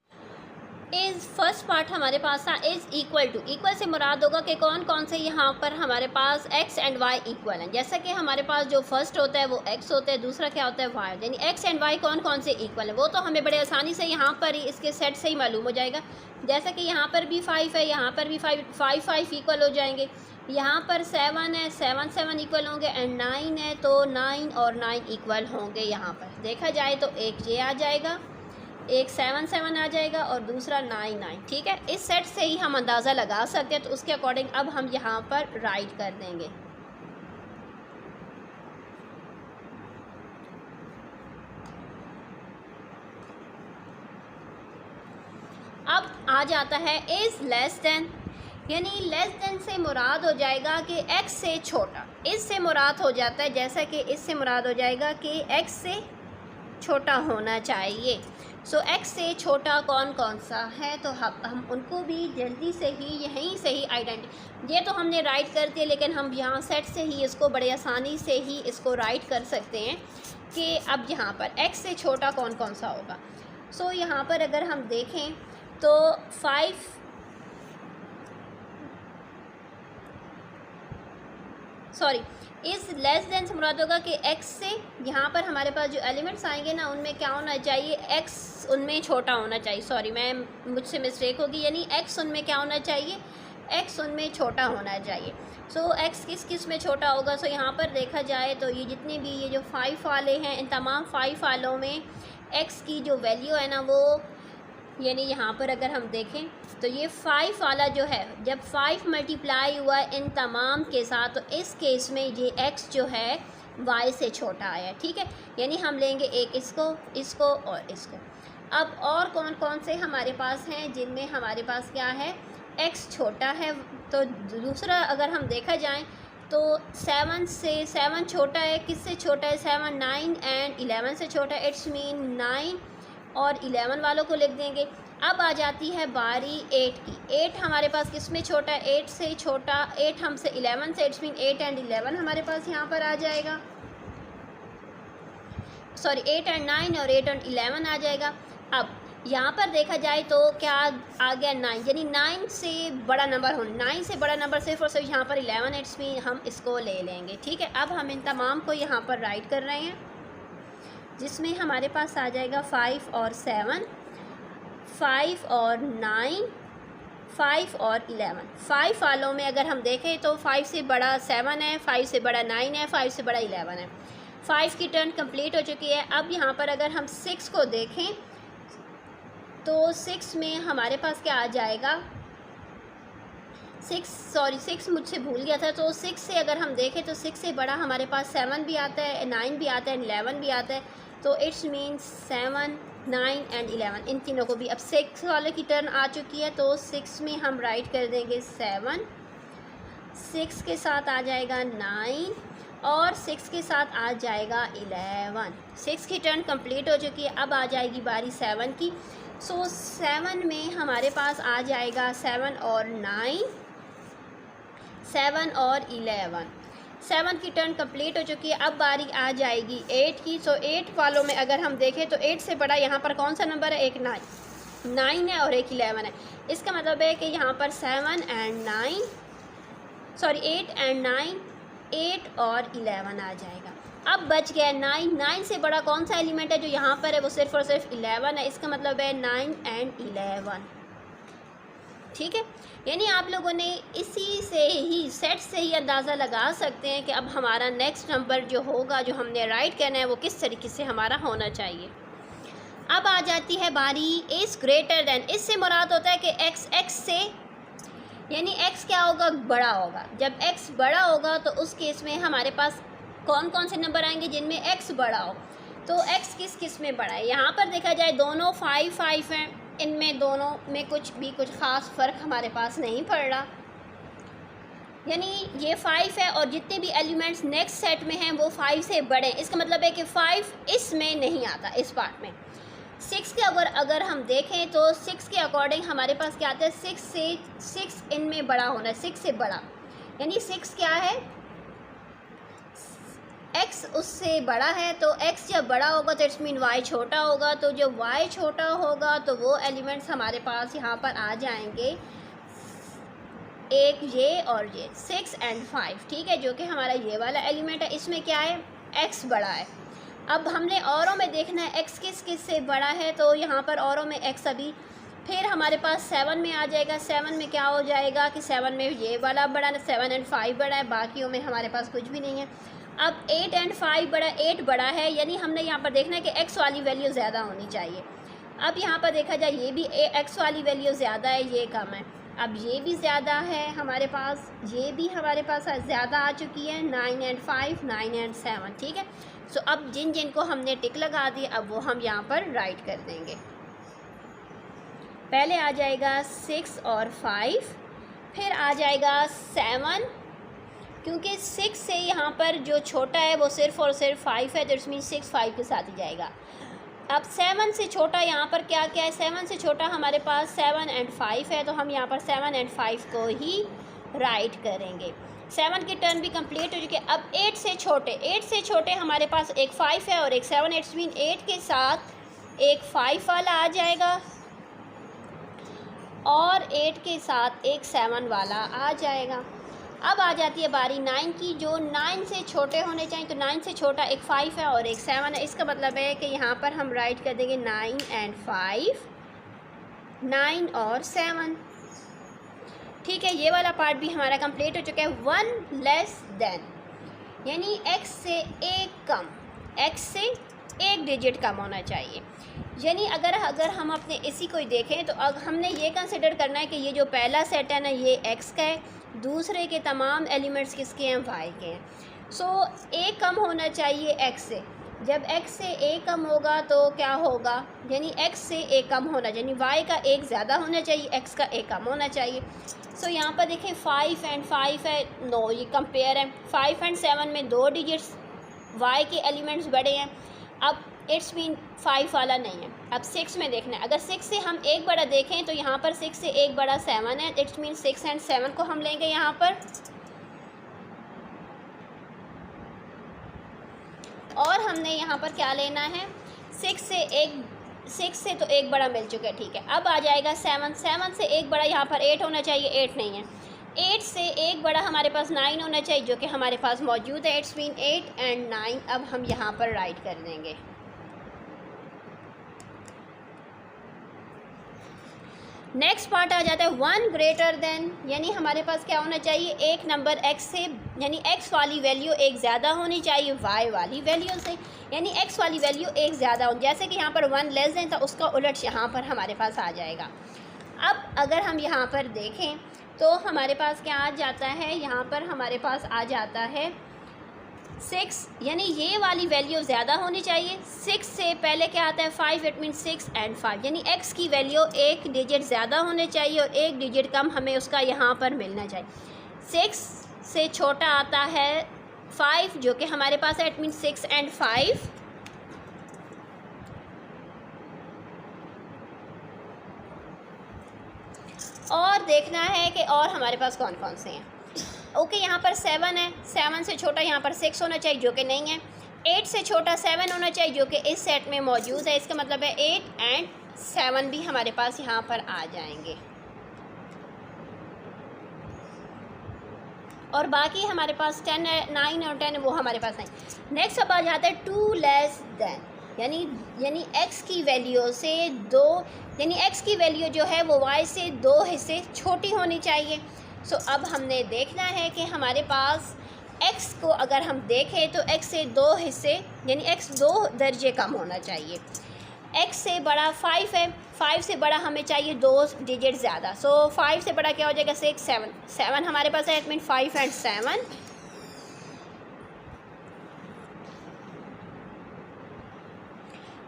इज़ फर्स्ट पार्ट हमारे पास था इज़ इक्वल टू। इक्वल से मुराद होगा कि कौन कौन से यहाँ पर हमारे पास x एंड y इक्वल हैं। जैसा कि हमारे पास जो फर्स्ट होता है वो x होता है, दूसरा क्या होता है y, यानी x एंड y कौन कौन से इक्वल है वो तो हमें बड़े आसानी से यहाँ पर ही इसके सेट से ही मालूम हो जाएगा। जैसा कि यहाँ पर भी 5 है, यहाँ पर भी 5 इक्वल हो जाएंगे। यहाँ पर 7 है, 7 इक्वल होंगे एंड 9 है तो 9 और 9 इक्वल होंगे। यहाँ पर देखा जाए तो एक ये आ जाएगा, एक 7 आ जाएगा और दूसरा 9। ठीक है, इस सेट से ही हम अंदाज़ा लगा सकते हैं। तो उसके अकॉर्डिंग अब हम यहाँ पर राइट कर देंगे। अब आ जाता है इज़ लेस देन, यानी लेस देन से मुराद हो जाएगा कि x से छोटा। इससे मुराद हो जाता है, जैसा कि इससे मुराद हो जाएगा कि x से छोटा होना चाहिए। सो x से छोटा कौन कौन सा है तो हम उनको भी जल्दी से ही यहीं से ही ये तो हमने राइट कर दिया, लेकिन हम यहाँ सेट से ही इसको बड़े आसानी से ही इसको राइट कर सकते हैं कि अब यहाँ पर x से छोटा कौन कौन सा होगा। सो यहाँ पर अगर हम देखें तो 5 इज़ लेस देन से मुराद होगा कि x से यहाँ पर हमारे पास जो एलिमेंट्स आएंगे ना उनमें क्या होना चाहिए, x उनमें छोटा होना चाहिए। मैं मुझसे मिस्टेक होगी, यानी x उनमें क्या होना चाहिए, x उनमें छोटा होना चाहिए। सो x किस में छोटा होगा। सो यहाँ पर देखा जाए तो ये जितने भी ये जो 5 वाले हैं, इन तमाम 5 वालों में x की जो वैल्यू है ना वो यानी यहाँ पर अगर हम देखें तो ये 5 वाला जो है, जब 5 मल्टीप्लाई हुआ इन तमाम के साथ, तो इस केस में ये x जो है y से छोटा आया, ठीक है। यानी हम लेंगे एक इसको और इसको। अब और कौन कौन से हमारे पास हैं जिनमें हमारे पास क्या है, x छोटा है। तो दूसरा अगर हम देखा जाए तो 7 छोटा है, किससे छोटा है, 7, 9 एंड 11 से छोटा है। इट्स मीन 9 और 11 वालों को लिख देंगे। अब आ जाती है बारी 8 की। 8 हमारे पास किस में छोटा है, 8 से छोटा, 8 हमसे 11 से, इट्स मीन 8 एंड 11 हमारे पास यहाँ पर आ जाएगा, सॉरी 8 एंड 9 और 8 एंड 11 आ जाएगा। अब यहाँ पर देखा जाए तो क्या आ गया 9, यानी 9 से बड़ा नंबर हो, 9 से बड़ा नंबर सिर्फ और सिर्फ यहाँ पर 11, इट्स मीन हम इसको ले लेंगे, ठीक है। अब हम इन तमाम को यहाँ पर राइट कर रहे हैं, जिसमें हमारे पास आ जाएगा 5 और 7, 5 और 9, 5 और 11। 5 वालों में अगर हम देखें तो 5 से बड़ा 7 है, 5 से बड़ा 9 है, 5 से बड़ा 11 है। 5 की टर्न कंप्लीट हो चुकी है। अब यहाँ पर अगर हम 6 को देखें तो 6 में हमारे पास क्या आ जाएगा, 6 मुझसे भूल गया था। तो 6 से अगर हम देखें तो 6 से बड़ा हमारे पास 7 भी आता है, 9 भी आता है, 11 भी आता है। तो इट्स मीन 7, 9 एंड 11 इन तीनों को भी। अब 6 वाले की टर्न आ चुकी है, तो 6 में हम राइट कर देंगे 7, 6 के साथ आ जाएगा 9 और 6 के साथ आ जाएगा 11। 6 की टर्न कंप्लीट हो चुकी है। अब आ जाएगी बारी 7 की। सो 7 में हमारे पास आ जाएगा 7 और 9, 7 और 11। 7 की टर्न कंप्लीट हो चुकी है। अब बारी आ जाएगी 8 की। सो 8 वालों में अगर हम देखें तो 8 से बड़ा यहाँ पर कौन सा नंबर है, एक 9 है और एक 11 है। इसका मतलब है कि यहाँ पर 7 एंड 9, सॉरी 8 एंड 9, 8 और 11 आ जाएगा। अब बच गया 9। 9 से बड़ा कौन सा एलिमेंट है जो यहाँ पर है, वो सिर्फ और सिर्फ 11 है। इसका मतलब है 9 एंड 11, ठीक है। यानी आप लोगों ने इसी से ही, सेट से ही अंदाज़ा लगा सकते हैं कि अब हमारा नेक्स्ट नंबर जो होगा, जो हमने राइट करना है, वो किस तरीके से हमारा होना चाहिए। अब आ जाती है बारी इज़ ग्रेटर दैन। इससे मुराद होता है कि x से, यानी x क्या होगा, बड़ा होगा। जब x बड़ा होगा तो उस केस में हमारे पास कौन कौन से नंबर आएंगे जिनमें x बड़ा हो। तो x किस किस में बड़ा है, यहाँ पर देखा जाए दोनों 5 5 हैं, इनमें दोनों में कुछ ख़ास फ़र्क हमारे पास नहीं पड़ रहा। यानी ये 5 है और जितने भी एलिमेंट्स नेक्स्ट सेट में हैं वो 5 से बड़े हैं। इसका मतलब है कि 5 इसमें नहीं आता, इस पार्ट में। 6 के अगर हम देखें तो 6 के अकॉर्डिंग हमारे पास क्या आता है, 6 इनमें बड़ा होना है, 6 से बड़ा। यानी 6 क्या है, x उससे बड़ा है। तो x जब बड़ा होगा तो इट्स मीन y छोटा होगा। तो जब y छोटा होगा तो वो एलिमेंट्स हमारे पास यहाँ पर आ जाएंगे, एक ये और ये 6 एंड 5, ठीक है, जो कि हमारा ये वाला एलिमेंट है। इसमें क्या है, x बड़ा है। अब हमने औरों में देखना है x किस किस से बड़ा है। तो यहाँ पर औरों में x अभी फिर हमारे पास 7 में आ जाएगा। 7 में क्या हो जाएगा कि 7 में ये वाला बड़ा है, 7 एंड 5 बड़ा है, बाकियों में हमारे पास कुछ भी नहीं है। अब 8 एंड 5 बड़ा, 8 बड़ा है, यानी हमने यहाँ पर देखना है कि x वाली वैल्यू ज़्यादा होनी चाहिए। अब यहाँ पर देखा जाए ये भी x वाली वैल्यू ज़्यादा है, ये कम है। अब ये भी ज़्यादा है हमारे पास, ये भी हमारे पास ज़्यादा आ चुकी है, 9 एंड 5, 9 एंड 7, ठीक है। सो अब जिन को हमने टिक लगा दी, अब वो हम यहाँ पर राइट कर देंगे। पहले आ जाएगा 6 और 5, फिर आ जाएगा 7, क्योंकि 6 से यहाँ पर जो छोटा है वो सिर्फ और सिर्फ 5 है, तो इट्स मीन 6 5 के साथ ही जाएगा। अब 7 से छोटा यहाँ पर क्या क्या है, 7 से छोटा हमारे पास 7 एंड 5 है, तो हम यहाँ पर 7 एंड 5 को ही राइट करेंगे। 7 की टर्न भी कंप्लीट हो चुकी है। अब 8 से छोटे हमारे पास एक 5 है और एक 7, इट्स मीन 8 के साथ एक 5 वाला आ जाएगा और 8 के साथ एक 7 वाला आ जाएगा। अब आ जाती है बारी 9 की, जो 9 से छोटे होने चाहिए। तो 9 से छोटा एक 5 है और एक 7 है। इसका मतलब है कि यहाँ पर हम राइट कर देंगे 9 एंड 5, 9 और 7, ठीक है। ये वाला पार्ट भी हमारा कंप्लीट हो चुका है। 1 लेस देन, यानी x से एक कम, x से एक डिजिट कम होना चाहिए। यानी अगर हम अपने इसी को ही देखें तो अब हमने ये कंसिडर करना है कि ये जो पहला सेट है ना ये एक्स का है, दूसरे के तमाम एलिमेंट्स किसके हैं, वाई के हैं। सो ए कम होना चाहिए एक्स से। जब एक्स से ए कम होगा तो क्या होगा, यानी एक्स से ए कम होना, यानी वाई का एक ज़्यादा होना चाहिए, एक्स का ए कम होना चाहिए। सो यहाँ पर देखें 5 एंड 5 है, नो ये कंपेयर है। 5 एंड 7 में 2 डिजिट्स वाई के एलिमेंट्स बड़े हैं, अब इट्स मीन 5 वाला नहीं है। अब 6 में देखना है, अगर 6 से हम एक बड़ा देखें तो यहाँ पर 6 से एक बड़ा 7 है, इट्स मीन 6 एंड 7 को हम लेंगे यहाँ पर, और हमने यहाँ पर क्या लेना है, 6 से तो एक बड़ा मिल चुका है, ठीक है। अब आ जाएगा 7 से एक बड़ा यहाँ पर 8 होना चाहिए, 8 नहीं है। 8 से एक बड़ा हमारे पास 9 होना चाहिए, जो कि हमारे पास मौजूद है, इट्स मीन 8 एंड 9। अब हम यहाँ पर राइट कर देंगे। नेक्स्ट पार्ट आ जाता है 1 ग्रेटर देन, यानी हमारे पास क्या होना चाहिए, एक नंबर x से, यानी x वाली वैल्यू एक ज़्यादा होनी चाहिए y वाली वैल्यू से, यानी x वाली वैल्यू एक ज़्यादा हो, जैसे कि यहाँ पर 1 लेस देन था, उसका उलट यहाँ पर हमारे पास आ जाएगा। अब अगर हम यहाँ पर देखें तो हमारे पास क्या आ जाता है, यहाँ पर हमारे पास आ जाता है 6, यानी ये वाली वैल्यू ज़्यादा होनी चाहिए। 6 से पहले क्या आता है 5, इट मीन 6 एंड 5, यानी x की वैल्यू एक डिजिट ज़्यादा होने चाहिए और एक डिजिट कम हमें उसका यहाँ पर मिलना चाहिए। 6 से छोटा आता है 5, जो कि हमारे पास है, इट मीन 6 एंड 5। और देखना है कि और हमारे पास कौन कौन से हैं। ओके, यहाँ पर 7 है, 7 से छोटा यहाँ पर 6 होना चाहिए, जो कि नहीं है। 8 से छोटा 7 होना चाहिए, जो कि इस सेट में मौजूद है। इसका मतलब है 8 एंड 7 भी हमारे पास यहाँ पर आ जाएंगे, और बाकी हमारे पास 10 है, 9 और 10 वो हमारे पास नहीं। नेक्स्ट अब आ जाता है 2 लेस देन, यानी x की वैल्यू से 2, यानी x की वैल्यू जो है वो y से 2 हिस्से छोटी होनी चाहिए। सो अब हमने देखना है कि हमारे पास x को अगर हम देखें तो x से 2 हिस्से, यानी x 2 दर्जे कम होना चाहिए। x से बड़ा 5 है, 5 से बड़ा हमें चाहिए 2 डिजिट ज़्यादा। सो 5 से बड़ा क्या हो जाएगा, 6 7 हमारे पास है, इट मीन 5 एंड 7।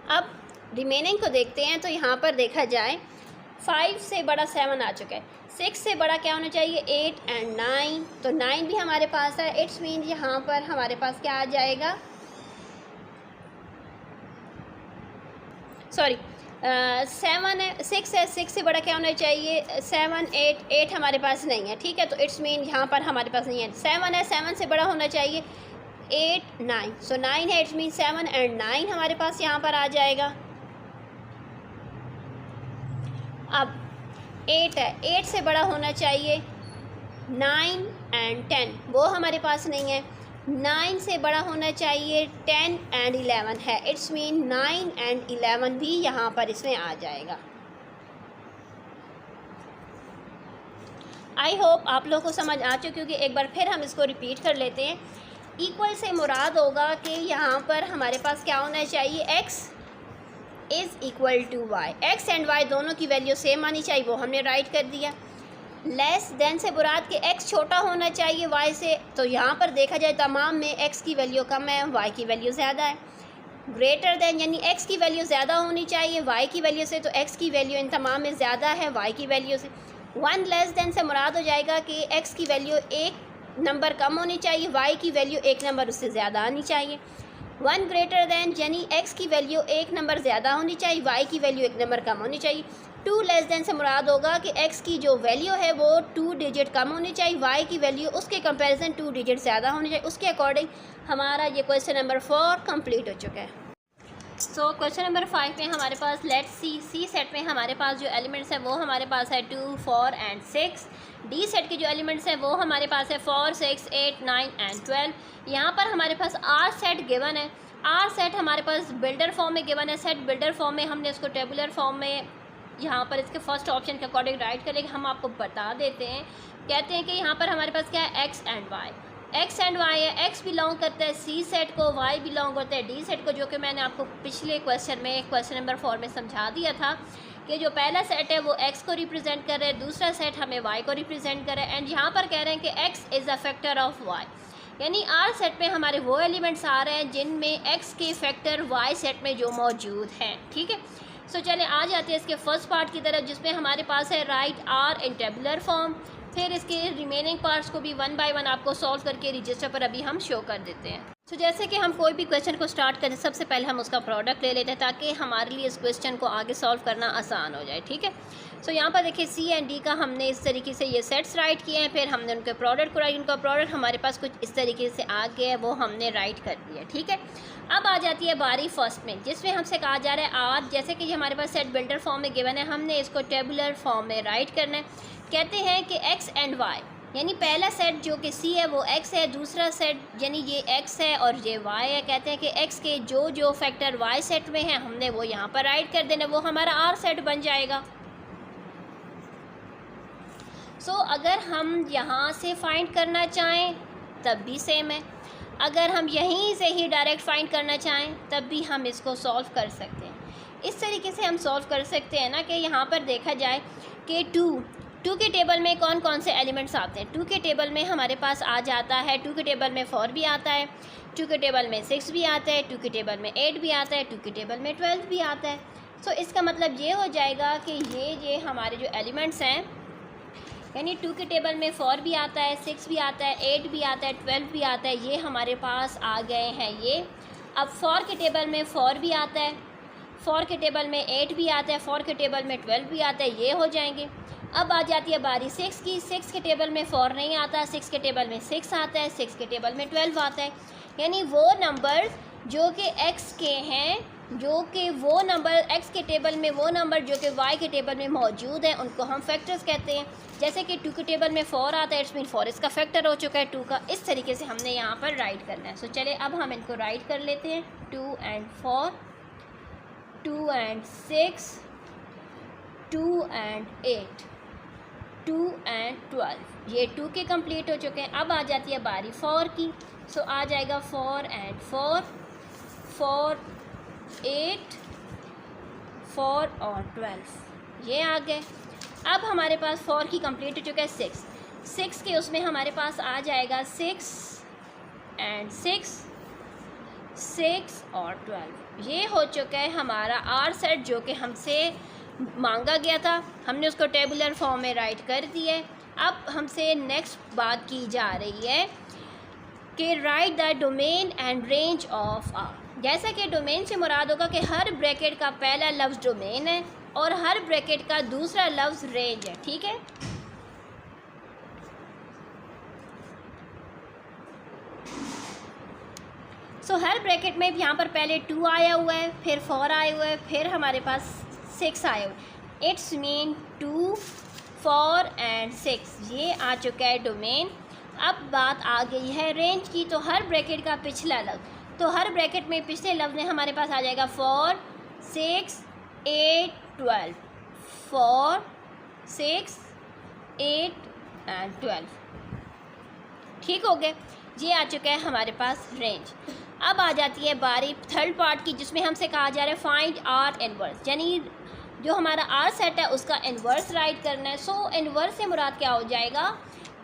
अब रिमेनिंग को देखते हैं तो यहाँ पर देखा जाए 5 से बड़ा 7 आ चुका है, 6 से बड़ा क्या होना चाहिए, 8 एंड 9, तो 9 भी हमारे पास है, इट्स मीन यहाँ पर हमारे पास क्या आ जाएगा, सॉरी 7 है, 6 है, 6 से बड़ा क्या होना चाहिए, 7 8, 8 हमारे पास नहीं है, ठीक है। तो इट्स मीन यहाँ पर हमारे पास नहीं है। 7 है, 7 से बड़ा होना चाहिए 8 9, सो 9 है, इट्स मीन 7 एंड 9 हमारे पास यहाँ पर आ जाएगा। अब 8 है, 8 से बड़ा होना चाहिए 9 एंड 10, वो हमारे पास नहीं है। 9 से बड़ा होना चाहिए 10 एंड 11 है, इट्स मीन 9 एंड 11 भी यहाँ पर इसमें आ जाएगा। आई होप आप लोगों को समझ आ चुकी होगी। एक बार फिर हम इसको रिपीट कर लेते हैं। इक्वल से मुराद होगा कि यहाँ पर हमारे पास क्या होना चाहिए, x is equal to y, x and y दोनों की वैल्यू सेम आनी चाहिए, वो हमने राइट कर दिया। लेस देन से मुराद के x छोटा होना चाहिए y से, तो यहाँ पर देखा जाए तमाम में x की वैल्यू कम है, y की वैल्यू ज़्यादा है। ग्रेटर देन यानी x की वैल्यू ज़्यादा होनी चाहिए y की वैल्यू से, तो x की वैल्यू इन तमाम में ज़्यादा है y की वैल्यू से। 1 लेस देन से मुराद हो जाएगा कि x की वैल्यू एक नंबर कम होनी चाहिए, y की वैल्यू एक नंबर उससे ज़्यादा आनी चाहिए। 1 ग्रेटर देन यानी x की वैल्यू एक नंबर ज़्यादा होनी चाहिए, y की वैल्यू एक नंबर कम होनी चाहिए। 2 लेस देन से मुराद होगा कि x की जो वैल्यू है वो 2 डिजिट कम होनी चाहिए, y की वैल्यू उसके कंपैरिजन 2 डिजिट ज़्यादा होनी चाहिए। उसके अकॉर्डिंग हमारा ये क्वेश्चन नंबर 4 कंप्लीट हो चुका है। सो क्वेश्चन नंबर 5 में हमारे पास लेट्स सी सेट में हमारे पास जो एलिमेंट्स हैं वो हमारे पास है 2 4 एंड 6। डी सेट के जो एलिमेंट्स हैं वो हमारे पास है 4 6 8 9 एंड 12। यहाँ पर हमारे पास आर सेट गिवन है। आर सेट हमारे पास बिल्डर फॉर्म में गिवन है। सेट बिल्डर फॉर्म में हमने इसको टेबुलर फॉर्म में यहाँ पर इसके फर्स्ट ऑप्शन के अकॉर्डिंग राइट करेंगे। हम आपको बता देते हैं, कहते हैं कि यहाँ पर हमारे पास क्या है, x and y. X and y है, एक्स बिलोंग करता है सी सेट को, वाई बिलोंग करता है डी सेट को, जो कि मैंने आपको पिछले क्वेश्चन में क्वेश्चन नंबर 4 में समझा दिया था कि जो पहला सेट है वो एक्स को रिप्रेजेंट कर रहा है, दूसरा सेट हमें वाई को रिप्रेजेंट कर रहा है। एंड यहाँ पर कह रहे हैं कि x is a factor of y, यानी आर सेट में हमारे वो एलिमेंट्स आ रहे हैं जिनमें एक्स के फैक्टर वाई सेट में जो मौजूद हैं। ठीक है, सो चले आ जाते हैं इसके फर्स्ट पार्ट की तरफ, जिसमें हमारे पास है write R in tabular form. फिर इसके रिमेनिंग पार्ट्स को भी 1 बाय 1 आपको सॉल्व करके रजिस्टर पर अभी हम शो कर देते हैं। तो जैसे कि हम कोई भी क्वेश्चन को स्टार्ट करें, सबसे पहले हम उसका प्रोडक्ट ले लेते हैं ताकि हमारे लिए इस क्वेश्चन को आगे सॉल्व करना आसान हो जाए। ठीक है, सो यहाँ पर देखिए सी एंड डी का हमने इस तरीके से ये सेट्स राइट किए हैं, फिर हमने उनके प्रोडक्ट को राइट, उनका प्रोडक्ट हमारे पास कुछ इस तरीके से आ गया है, वो हमने राइट कर दिया। ठीक है, अब आ जाती है बारी फर्स्ट में, जिसमें हमसे कहा जा रहा है आर, जैसे कि हमारे पास सेट बिल्डर फॉर्म में गिवन है, हमने इसको टेबुलर फॉर्म में राइट करना है। कहते हैं कि एक्स एंड वाई, यानी पहला सेट जो कि सी है वो एक्स है, दूसरा सेट यानी ये एक्स है और ये वाई है। कहते हैं कि एक्स के जो जो फैक्टर वाई सेट में है हमने वो यहाँ पर राइट कर देना, वो हमारा आर सेट बन जाएगा। सो अगर हम यहाँ से फाइंड करना चाहें तब भी सेम है, अगर हम यहीं से ही डायरेक्ट फाइंड करना चाहें तब भी हम इसको सॉल्व कर सकते हैं। इस तरीके से हम सॉल्व कर सकते हैं ना कि यहाँ पर देखा जाए कि टू के टेबल में कौन कौन से एलिमेंट्स आते हैं। 2 के टेबल में हमारे पास आ जाता है, 2 के टेबल में 4 भी आता है, 2 के टेबल में 6 भी आता है, 2 के टेबल में 8 भी आता है, 2 के टेबल में 12 भी आता है। सो इसका मतलब ये हो जाएगा कि ये हमारे जो एलिमेंट्स हैं, यानी 2 के टेबल में 4 भी आता है, 6 भी आता है, 8 भी आता है, 12 भी आता है, ये हमारे पास आ गए हैं ये। अब 4 के टेबल में 4 भी आता है, 4 के टेबल में 8 भी आता है, 4 के टेबल में 12 भी आता है, ये हो जाएंगे। अब आ जाती है बारी 6 की, 6 के टेबल में 4 नहीं आता, 6 के टेबल में 6 आता है, 6 के टेबल में 12 आता है, यानी वो नंबर जो कि x के हैं, जो कि वो नंबर x के टेबल में वो नंबर जो कि y के टेबल में मौजूद है, उनको हम फैक्टर्स कहते हैं। जैसे कि 2 के टेबल में 4 आता है, इट्स मीन 4 इसका फैक्टर हो चुका है 2 का। इस तरीके से हमने यहाँ पर राइट करना है। सो चले अब हम इनको राइट कर लेते हैं। 2 and 4, 2 and 6, 2 and 8, 2 and 12, ये 2 के कंप्लीट हो चुके हैं। अब आ जाती है बारी 4 की। सो आ जाएगा 4 and 4, 4, 8, 4 और 12, ये आ गए। अब हमारे पास 4 की कंप्लीट हो चुका है 6 के, उसमें हमारे पास आ जाएगा 6 and 6, 6 और 12, ये हो चुका है हमारा आर सेट जो कि हमसे मांगा गया था। हमने उसको टेबुलर फॉर्म में राइट कर दिया है। अब हमसे नेक्स्ट बात की जा रही है कि write the domain and range of R. जैसा कि डोमेन से मुराद होगा कि हर ब्रैकेट का पहला लफ्ज़ डोमेन है और हर ब्रैकेट का दूसरा लफ्ज़ रेंज है। ठीक है, सो हर ब्रैकेट में यहाँ पर पहले 2 आया हुआ है, फिर 4 आए हुए हैं, फिर हमारे पास 6 आए हुए। इट्स मीन 2, 4 and 6, ये आ चुका है डोमेन। अब बात आ गई है रेंज की। तो हर ब्रैकेट का पिछला लफ्ज़, तो हर ब्रैकेट में पिछले लफ्ज़ में हमारे पास आ जाएगा 4, 6, 8, 12, 4, 6, 8 and 12, ठीक हो गए। ये आ चुका है हमारे पास रेंज। अब आ जाती है बारी थर्ड पार्ट की, जिसमें हमसे कहा जा रहा है फाइंड आर इनवर्स, यानी जो हमारा आर सेट है उसका इन्वर्स राइट करना है। सो इन्वर्स से मुराद क्या हो जाएगा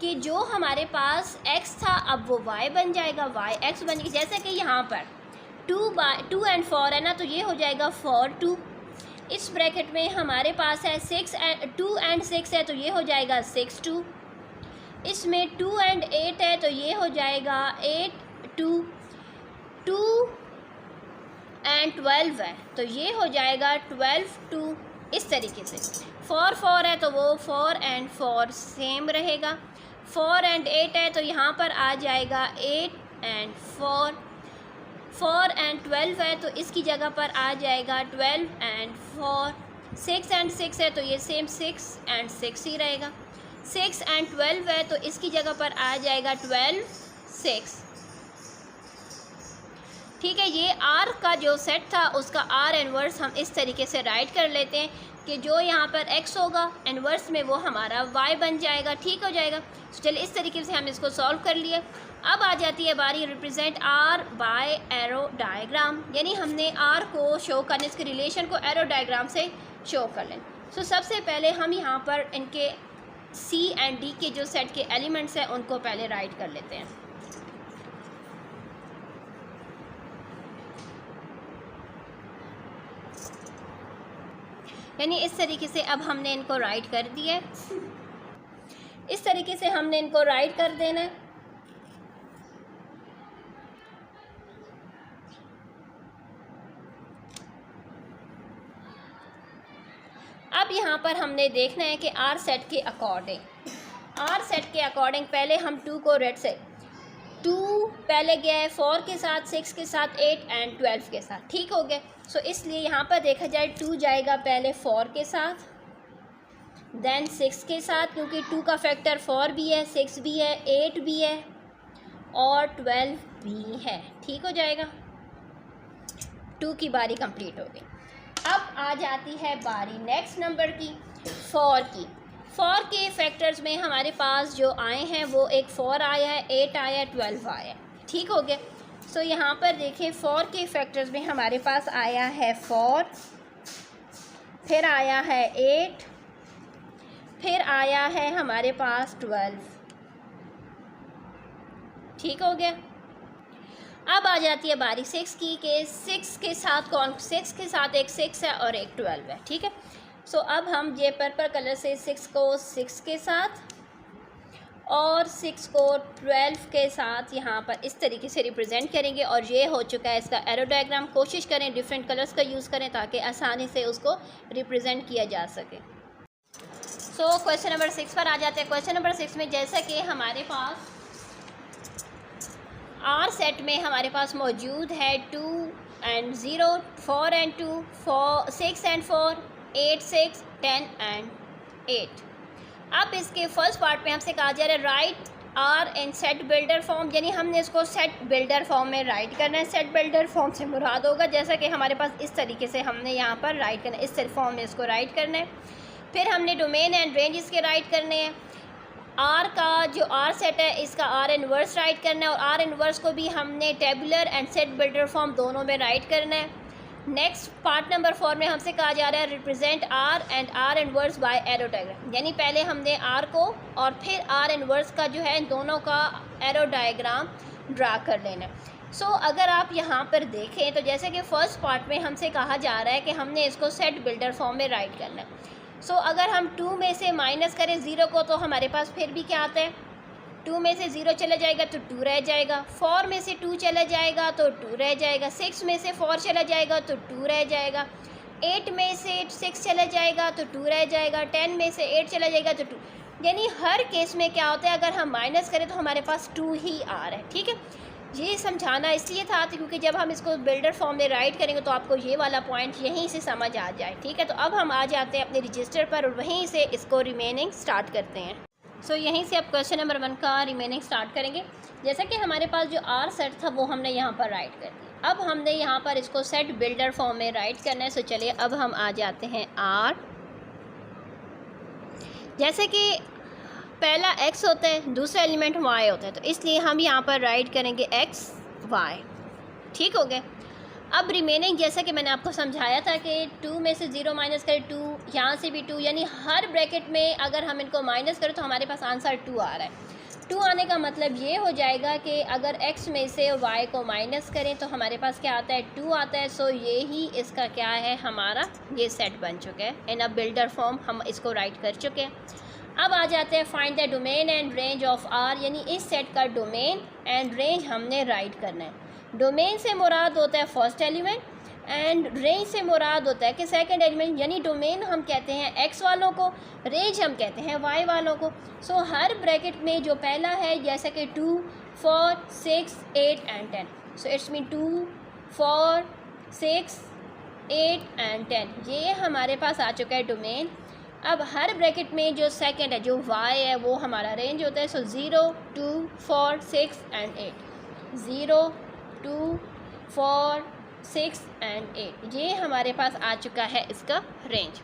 कि जो हमारे पास x था अब वो y बन जाएगा, y x बन जाएगा। जैसे कि यहाँ पर 2 and 4 है ना, तो ये हो जाएगा 4, 2। इस ब्रैकेट में हमारे पास है 2 and 6 है, तो ये हो जाएगा 6, 2। इसमें 2 and 8 है, तो ये हो जाएगा 8, 2। 2 and 12 है, तो ये हो जाएगा 12, 2। इस तरीके से 4, 4 है, तो वो 4 and 4 सेम रहेगा। 4 and 8 है, तो यहाँ पर आ जाएगा 8 and 4। 4 and 12 है, तो इसकी जगह पर आ जाएगा 12 and 4। 6 and 6 है, तो ये सेम 6 and 6 ही रहेगा। 6 and 12 है, तो इसकी जगह पर आ जाएगा 12, 6। ठीक है, ये आर का जो सेट था उसका आर इनवर्स हम इस तरीके से राइट कर लेते हैं कि जो यहाँ पर एक्स होगा इनवर्स में वो हमारा वाई बन जाएगा। ठीक हो जाएगा। तो चलिए इस तरीके से हम इसको सॉल्व कर लिए। अब आ जाती है बारी represent R by arrow diagram, यानी हमने आर को शो करने, इसके रिलेशन को एरो डायग्राम से शो कर लें। सो सबसे पहले हम यहाँ पर इनके सी एंड डी के जो सेट के एलिमेंट्स हैं उनको पहले राइट कर लेते हैं। यानी इस तरीके से अब हमने इनको राइट कर दिया है, इस तरीके से हमने इनको राइट कर देना है। अब यहाँ पर हमने देखना है कि आर सेट के अकॉर्डिंग पहले हम 2 को रेड से 2 पहले गया है 4 के साथ, 6 के साथ, 8 एंड 12 के साथ, ठीक हो गया। सो इसलिए यहाँ पर देखा जाए 2 जाएगा पहले 4 के साथ, देन 6 के साथ, क्योंकि 2 का फैक्टर 4 भी है, 6 भी है, 8 भी है और 12 भी है, ठीक हो जाएगा। 2 की बारी कंप्लीट हो गई। अब आ जाती है बारी नेक्स्ट नंबर की 4 की। 4 के फैक्टर्स में हमारे पास जो आए हैं वो एक 4 आया है, 8 आया है, 12 आया है, ठीक हो गया। सो यहाँ पर देखें 4 के फैक्टर्स में हमारे पास आया है 4, फिर आया है 8, फिर आया है हमारे पास 12, ठीक हो गया। अब आ जाती है बारी 6 की, कि 6 के साथ एक 6 है और एक 12 है, ठीक है। सो अब हम ये पर्पल कलर से 6 को 6 के साथ और 6 को 12 के साथ यहाँ पर इस तरीके से रिप्रेजेंट करेंगे और ये हो चुका है इसका एरो डायग्राम। कोशिश करें डिफरेंट कलर्स का यूज़ करें ताकि आसानी से उसको रिप्रेजेंट किया जा सके। सो क्वेश्चन नंबर 6 पर आ जाते हैं। क्वेश्चन नंबर 6 में जैसा कि हमारे पास आर सेट में हमारे पास मौजूद है 2 एंड 0, 4 एंड 2, 6 एंड 4, 8 6, 10 एंड 8। अब इसके फर्स्ट पार्ट में हमसे कहा जा रहा है write R in set builder form, यानी हमने इसको सेट बिल्डर फॉर्म में राइट करना है। सेट बिल्डर फॉर्म से मुराद होगा जैसा कि हमारे पास इस तरीके से हमने यहाँ पर राइट करना है, इस फॉर्म में इसको राइट करना है। फिर हमने डोमेन एंड रेंज इसके राइट करने हैं। आर का जो आर सेट है इसका आर इनवर्स राइट करना है और आर इनवर्स को भी हमने tabular and set builder form दोनों में राइट करना है। नेक्स्ट पार्ट नंबर 4 में हमसे कहा जा रहा है represent are and are inverse by arrow diagram, यानी पहले हमने आर को और फिर आर इनवर्स का जो है इन दोनों का एरो डायग्राम ड्रा कर लेना है। सो अगर आप यहाँ पर देखें तो जैसे कि फर्स्ट पार्ट में हमसे कहा जा रहा है कि हमने इसको सेट बिल्डर फॉर्म में राइट करना है। सो अगर हम 2 में से माइनस करें 0 को तो हमारे पास फिर भी क्या आता है, 2 में से 0 चला जाएगा तो 2 रह जाएगा, 4 में से 2 चला जाएगा तो 2 रह जाएगा, 6 में से 4 चला जाएगा तो 2 रह जाएगा, 8 में से 6 चला जाएगा तो 2 रह जाएगा, 10 में से 8 चला जाएगा तो 2। यानी हर केस में क्या होता है, अगर हम माइनस करें तो हमारे पास 2 ही आ रहा है, ठीक है। ये समझाना इसलिए था क्योंकि जब हम इसको बिल्डर फॉर्म में राइट करेंगे तो आपको ये वाला पॉइंट यहीं से समझ आ जाए, ठीक है। तो अब हम आ जाते हैं अपने रजिस्टर पर और वहीं से इसको रिमेनिंग स्टार्ट करते हैं। सो यहीं से अब क्वेश्चन नंबर 1 का रिमेनिंग स्टार्ट करेंगे। जैसा कि हमारे पास जो आर सेट था वो हमने यहाँ पर राइट कर दिया। अब हमने यहाँ पर इसको सेट बिल्डर फॉर्म में राइट करना है। सो चलिए अब हम आ जाते हैं आर, जैसे कि पहला x होता है, दूसरा एलिमेंट y होता है, तो इसलिए हम यहाँ पर राइट करेंगे x y, ठीक हो गया। अब रिमेनिंग जैसा कि मैंने आपको समझाया था कि 2 में से 0 माइनस करें 2, यहाँ से भी 2, यानी हर ब्रैकेट में अगर हम इनको माइनस करें तो हमारे पास आंसर 2 आ रहा है। 2 आने का मतलब ये हो जाएगा कि अगर x में से y को माइनस करें तो हमारे पास क्या आता है, 2 आता है। सो ये ही इसका क्या है, हमारा ये सेट बन चुका है इन अ बिल्डर फॉर्म, हम इसको राइट कर चुके हैं। अब आ जाते हैं find the domain and range of R, यानी इस सेट का डोमेन एंड रेंज हमने राइट करना है। डोमेन से मुराद होता है फर्स्ट एलिमेंट एंड रेंज से मुराद होता है कि सेकंड एलिमेंट, यानी डोमेन हम कहते हैं x वालों को, रेंज हम कहते हैं y वालों को। सो हर ब्रैकेट में जो पहला है जैसे कि 2, 4, 6, 8 and 10, so it's mean 2, 4, 6, 8 and 10, ये हमारे पास आ चुका है डोमेन। अब हर ब्रैकेट में जो सेकंड है जो y है वो हमारा रेंज होता है। सो 0, 2, 4, 6 एंड 8, 0, 2, 4, 6 एंड 8, ये हमारे पास आ चुका है इसका रेंज।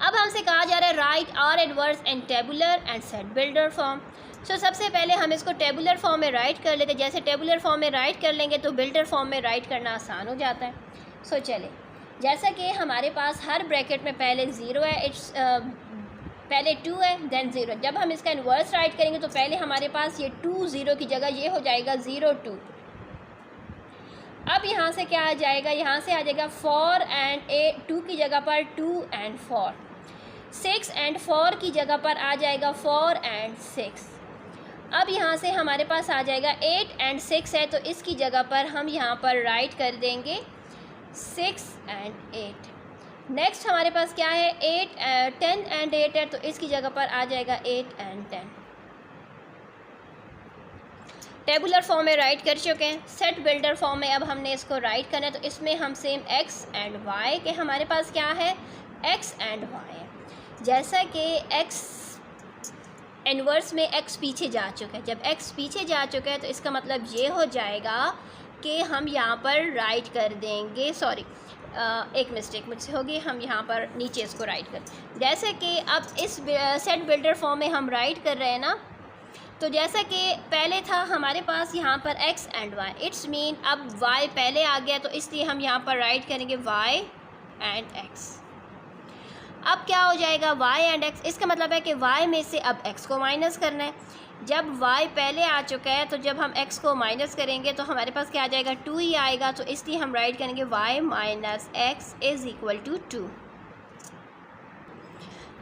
अब हमसे कहा जा रहा है write R inverse in tabular and set builder form. So सबसे पहले हम इसको टेबुलर फॉर्म में राइट कर लेते हैं। जैसे टेबुलर फॉर्म में राइट कर लेंगे तो बिल्डर फॉर्म में राइट करना आसान हो जाता है। सो चले, जैसा कि हमारे पास हर ब्रैकेट में पहले 0 है, पहले 2 है देन 0। जब हम इसका इन्वर्स राइट करेंगे तो पहले हमारे पास ये 2 0 की जगह ये हो जाएगा 0 2। अब यहाँ से क्या आ जाएगा, यहाँ से आ जाएगा 4 एंड 2 की जगह पर 2 एंड 4, 6 एंड 4 की जगह पर आ जाएगा 4 एंड 6। अब यहाँ से हमारे पास आ जाएगा 8 एंड 6 है तो इसकी जगह पर हम यहाँ पर राइट कर देंगे 6 एंड 8। नेक्स्ट हमारे पास क्या है 10 एंड 8 है तो इसकी जगह पर आ जाएगा 8 एंड 10। टेबुलर फॉर्म में राइट कर चुके हैं। सेट बिल्डर फॉर्म में अब हमने इसको राइट करना है तो इसमें हम सेम x एंड y के हमारे पास क्या है x एंड y है। जैसा कि x इन्वर्स में x पीछे जा चुका है, जब x पीछे जा चुका है तो इसका मतलब ये हो जाएगा कि हम यहाँ पर राइट कर देंगे, सॉरी एक मिस्टेक मुझसे होगी, हम यहाँ पर नीचे इसको राइट कर, जैसे कि अब इस सेट बिल्डर फॉर्म में हम राइट कर रहे हैं ना, तो जैसा कि पहले था हमारे पास यहाँ पर x and y, it's mean अब y पहले आ गया तो इसलिए हम यहाँ पर राइट करेंगे y एंड x। अब क्या हो जाएगा y एंड x, इसका मतलब है कि y में से अब x को माइनस करना है। जब y पहले आ चुका है तो जब हम x को माइनस करेंगे तो हमारे पास क्या आ जाएगा 2 ही आएगा, तो इसलिए हम राइट करेंगे y minus x is equal to 2।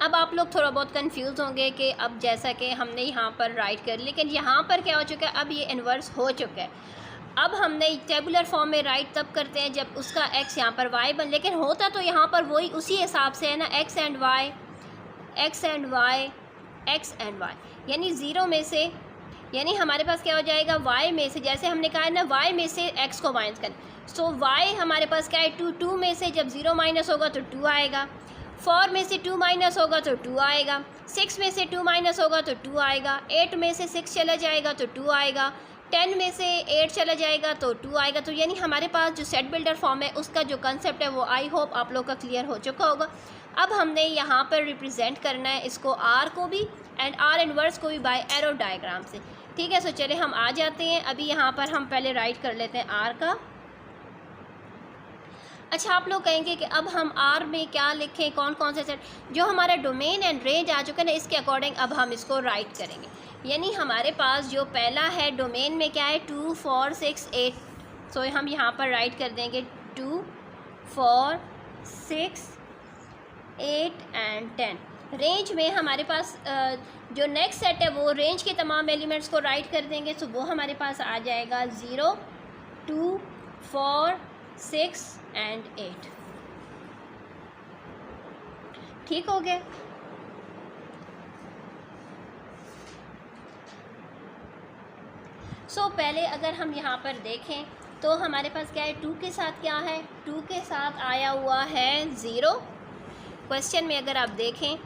अब आप लोग थोड़ा बहुत कंफ्यूज होंगे कि अब जैसा कि हमने यहाँ पर राइट कर, लेकिन यहाँ पर क्या हो चुका है, अब ये इन्वर्स हो चुका है। अब हमने टेबुलर फॉर्म में राइट तब करते हैं जब उसका x यहाँ पर y बन, लेकिन होता तो यहाँ पर वही उसी हिसाब से है ना, x and y, x and y, x and y, यानी 0 में से, यानी हमारे पास क्या हो जाएगा y में से, जैसे हमने कहा है ना y में से x को माइनस करना। सो y हमारे पास क्या है 2, 2 में से जब 0 माइनस होगा तो 2 आएगा, 4 में से 2 माइनस होगा तो 2 आएगा, 6 में से 2 माइनस होगा तो 2 आएगा, 8 में से 6 चला जाएगा तो 2 आएगा, 10 में से 8 चला जाएगा तो 2 आएगा। तो यानी हमारे पास जो सेट बिल्डर फॉर्म है उसका जो कंसेप्ट है वो आई होप आप लोग का क्लियर हो चुका होगा। अब हमने यहाँ पर रिप्रेजेंट करना है इसको r को भी एंड r इन्वर्स को भी बाय एरो डायग्राम से, ठीक है। सो चले हम आ जाते हैं, अभी यहाँ पर हम पहले राइट कर लेते हैं r का। अच्छा, आप लोग कहेंगे कि अब हम R में क्या लिखें, कौन कौन से सेट, जो हमारा डोमेन एंड रेंज आ चुका है ना, इसके अकॉर्डिंग अब हम इसको राइट करेंगे। यानी हमारे पास जो पहला है डोमेन में क्या है 2 4 6 8, सो हम यहाँ पर राइट कर देंगे 2 4 6 8 एंड 10। रेंज में हमारे पास जो नेक्स्ट सेट है वो रेंज के तमाम एलिमेंट्स को राइट कर देंगे, सो वो हमारे पास आ जाएगा 0 2 4 6 एंड 8। ठीक हो गया। सो पहले अगर हम यहाँ पर देखें तो हमारे पास क्या है 2 के साथ क्या है, 2 के साथ आया हुआ है 0। क्वेश्चन में अगर आप देखें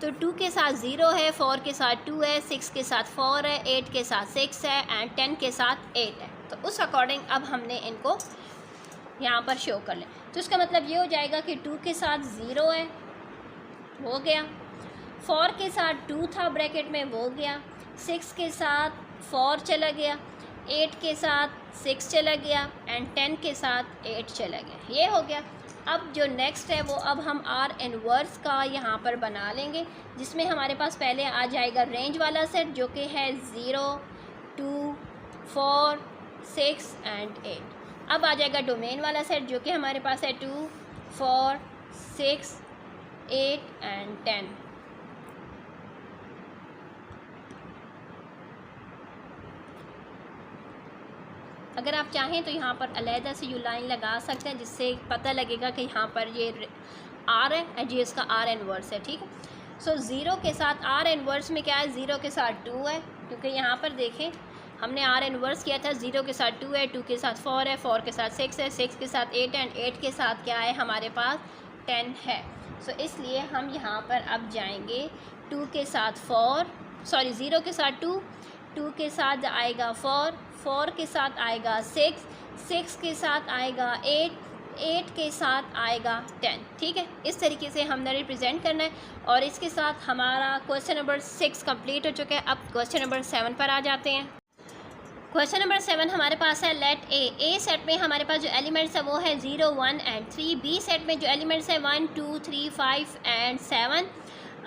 तो 2 के साथ 0 है, 4 के साथ 2 है, 6 के साथ 4 है, 8 के साथ 6 है एंड 10 के साथ 8 है। तो उस अकॉर्डिंग अब हमने इनको यहाँ पर शो कर लें, तो इसका मतलब ये हो जाएगा कि 2 के साथ 0 है, हो गया, 4 के साथ 2 था ब्रैकेट में, वो गया, 6 के साथ 4 चला गया, 8 के साथ 6 चला गया एंड 10 के साथ 8 चला गया, ये हो गया। अब जो नेक्स्ट है वो अब हम R इन्वर्स का यहाँ पर बना लेंगे, जिसमें हमारे पास पहले आ जाएगा रेंज वाला सेट जो कि है 0 2 4 6 एंड 8। अब आ जाएगा डोमेन वाला सेट जो कि हमारे पास है 2 4 6 8 एंड 10। अगर आप चाहें तो यहाँ पर अलहदा से यू लाइन लगा सकते हैं जिससे पता लगेगा कि यहाँ पर ये R है एंड ये इसका R इन्वर्स है, ठीक है। सो 0 के साथ R इन्वर्स में क्या है, 0 के साथ 2 है, क्योंकि यहाँ पर देखें हमने R इन्वर्स किया था, 0 के साथ 2 है, 2 के साथ 4 है, 4 के साथ 6 है, 6 के साथ 8 एंड 8 के साथ क्या है हमारे पास 10 है। सो इसलिए हम यहाँ पर अब जाएंगे 2 के साथ 0 के साथ 2, 2 के साथ आएगा 4, 4 के साथ आएगा 6, 6 के साथ आएगा 8, 8 के साथ आएगा 10, ठीक है। इस तरीके से हमने रिप्रेजेंट करना है। और इसके साथ हमारा क्वेश्चन नंबर 6 कंप्लीट हो चुका है। अब क्वेश्चन नंबर 7 पर आ जाते हैं। क्वेश्चन नंबर 7 हमारे पास है लेट ए सेट में हमारे पास जो एलिमेंट्स है वो है 0, 1 एंड 3। बी सेट में जो एलिमेंट्स है 1, 2, 3, 5 एंड 7।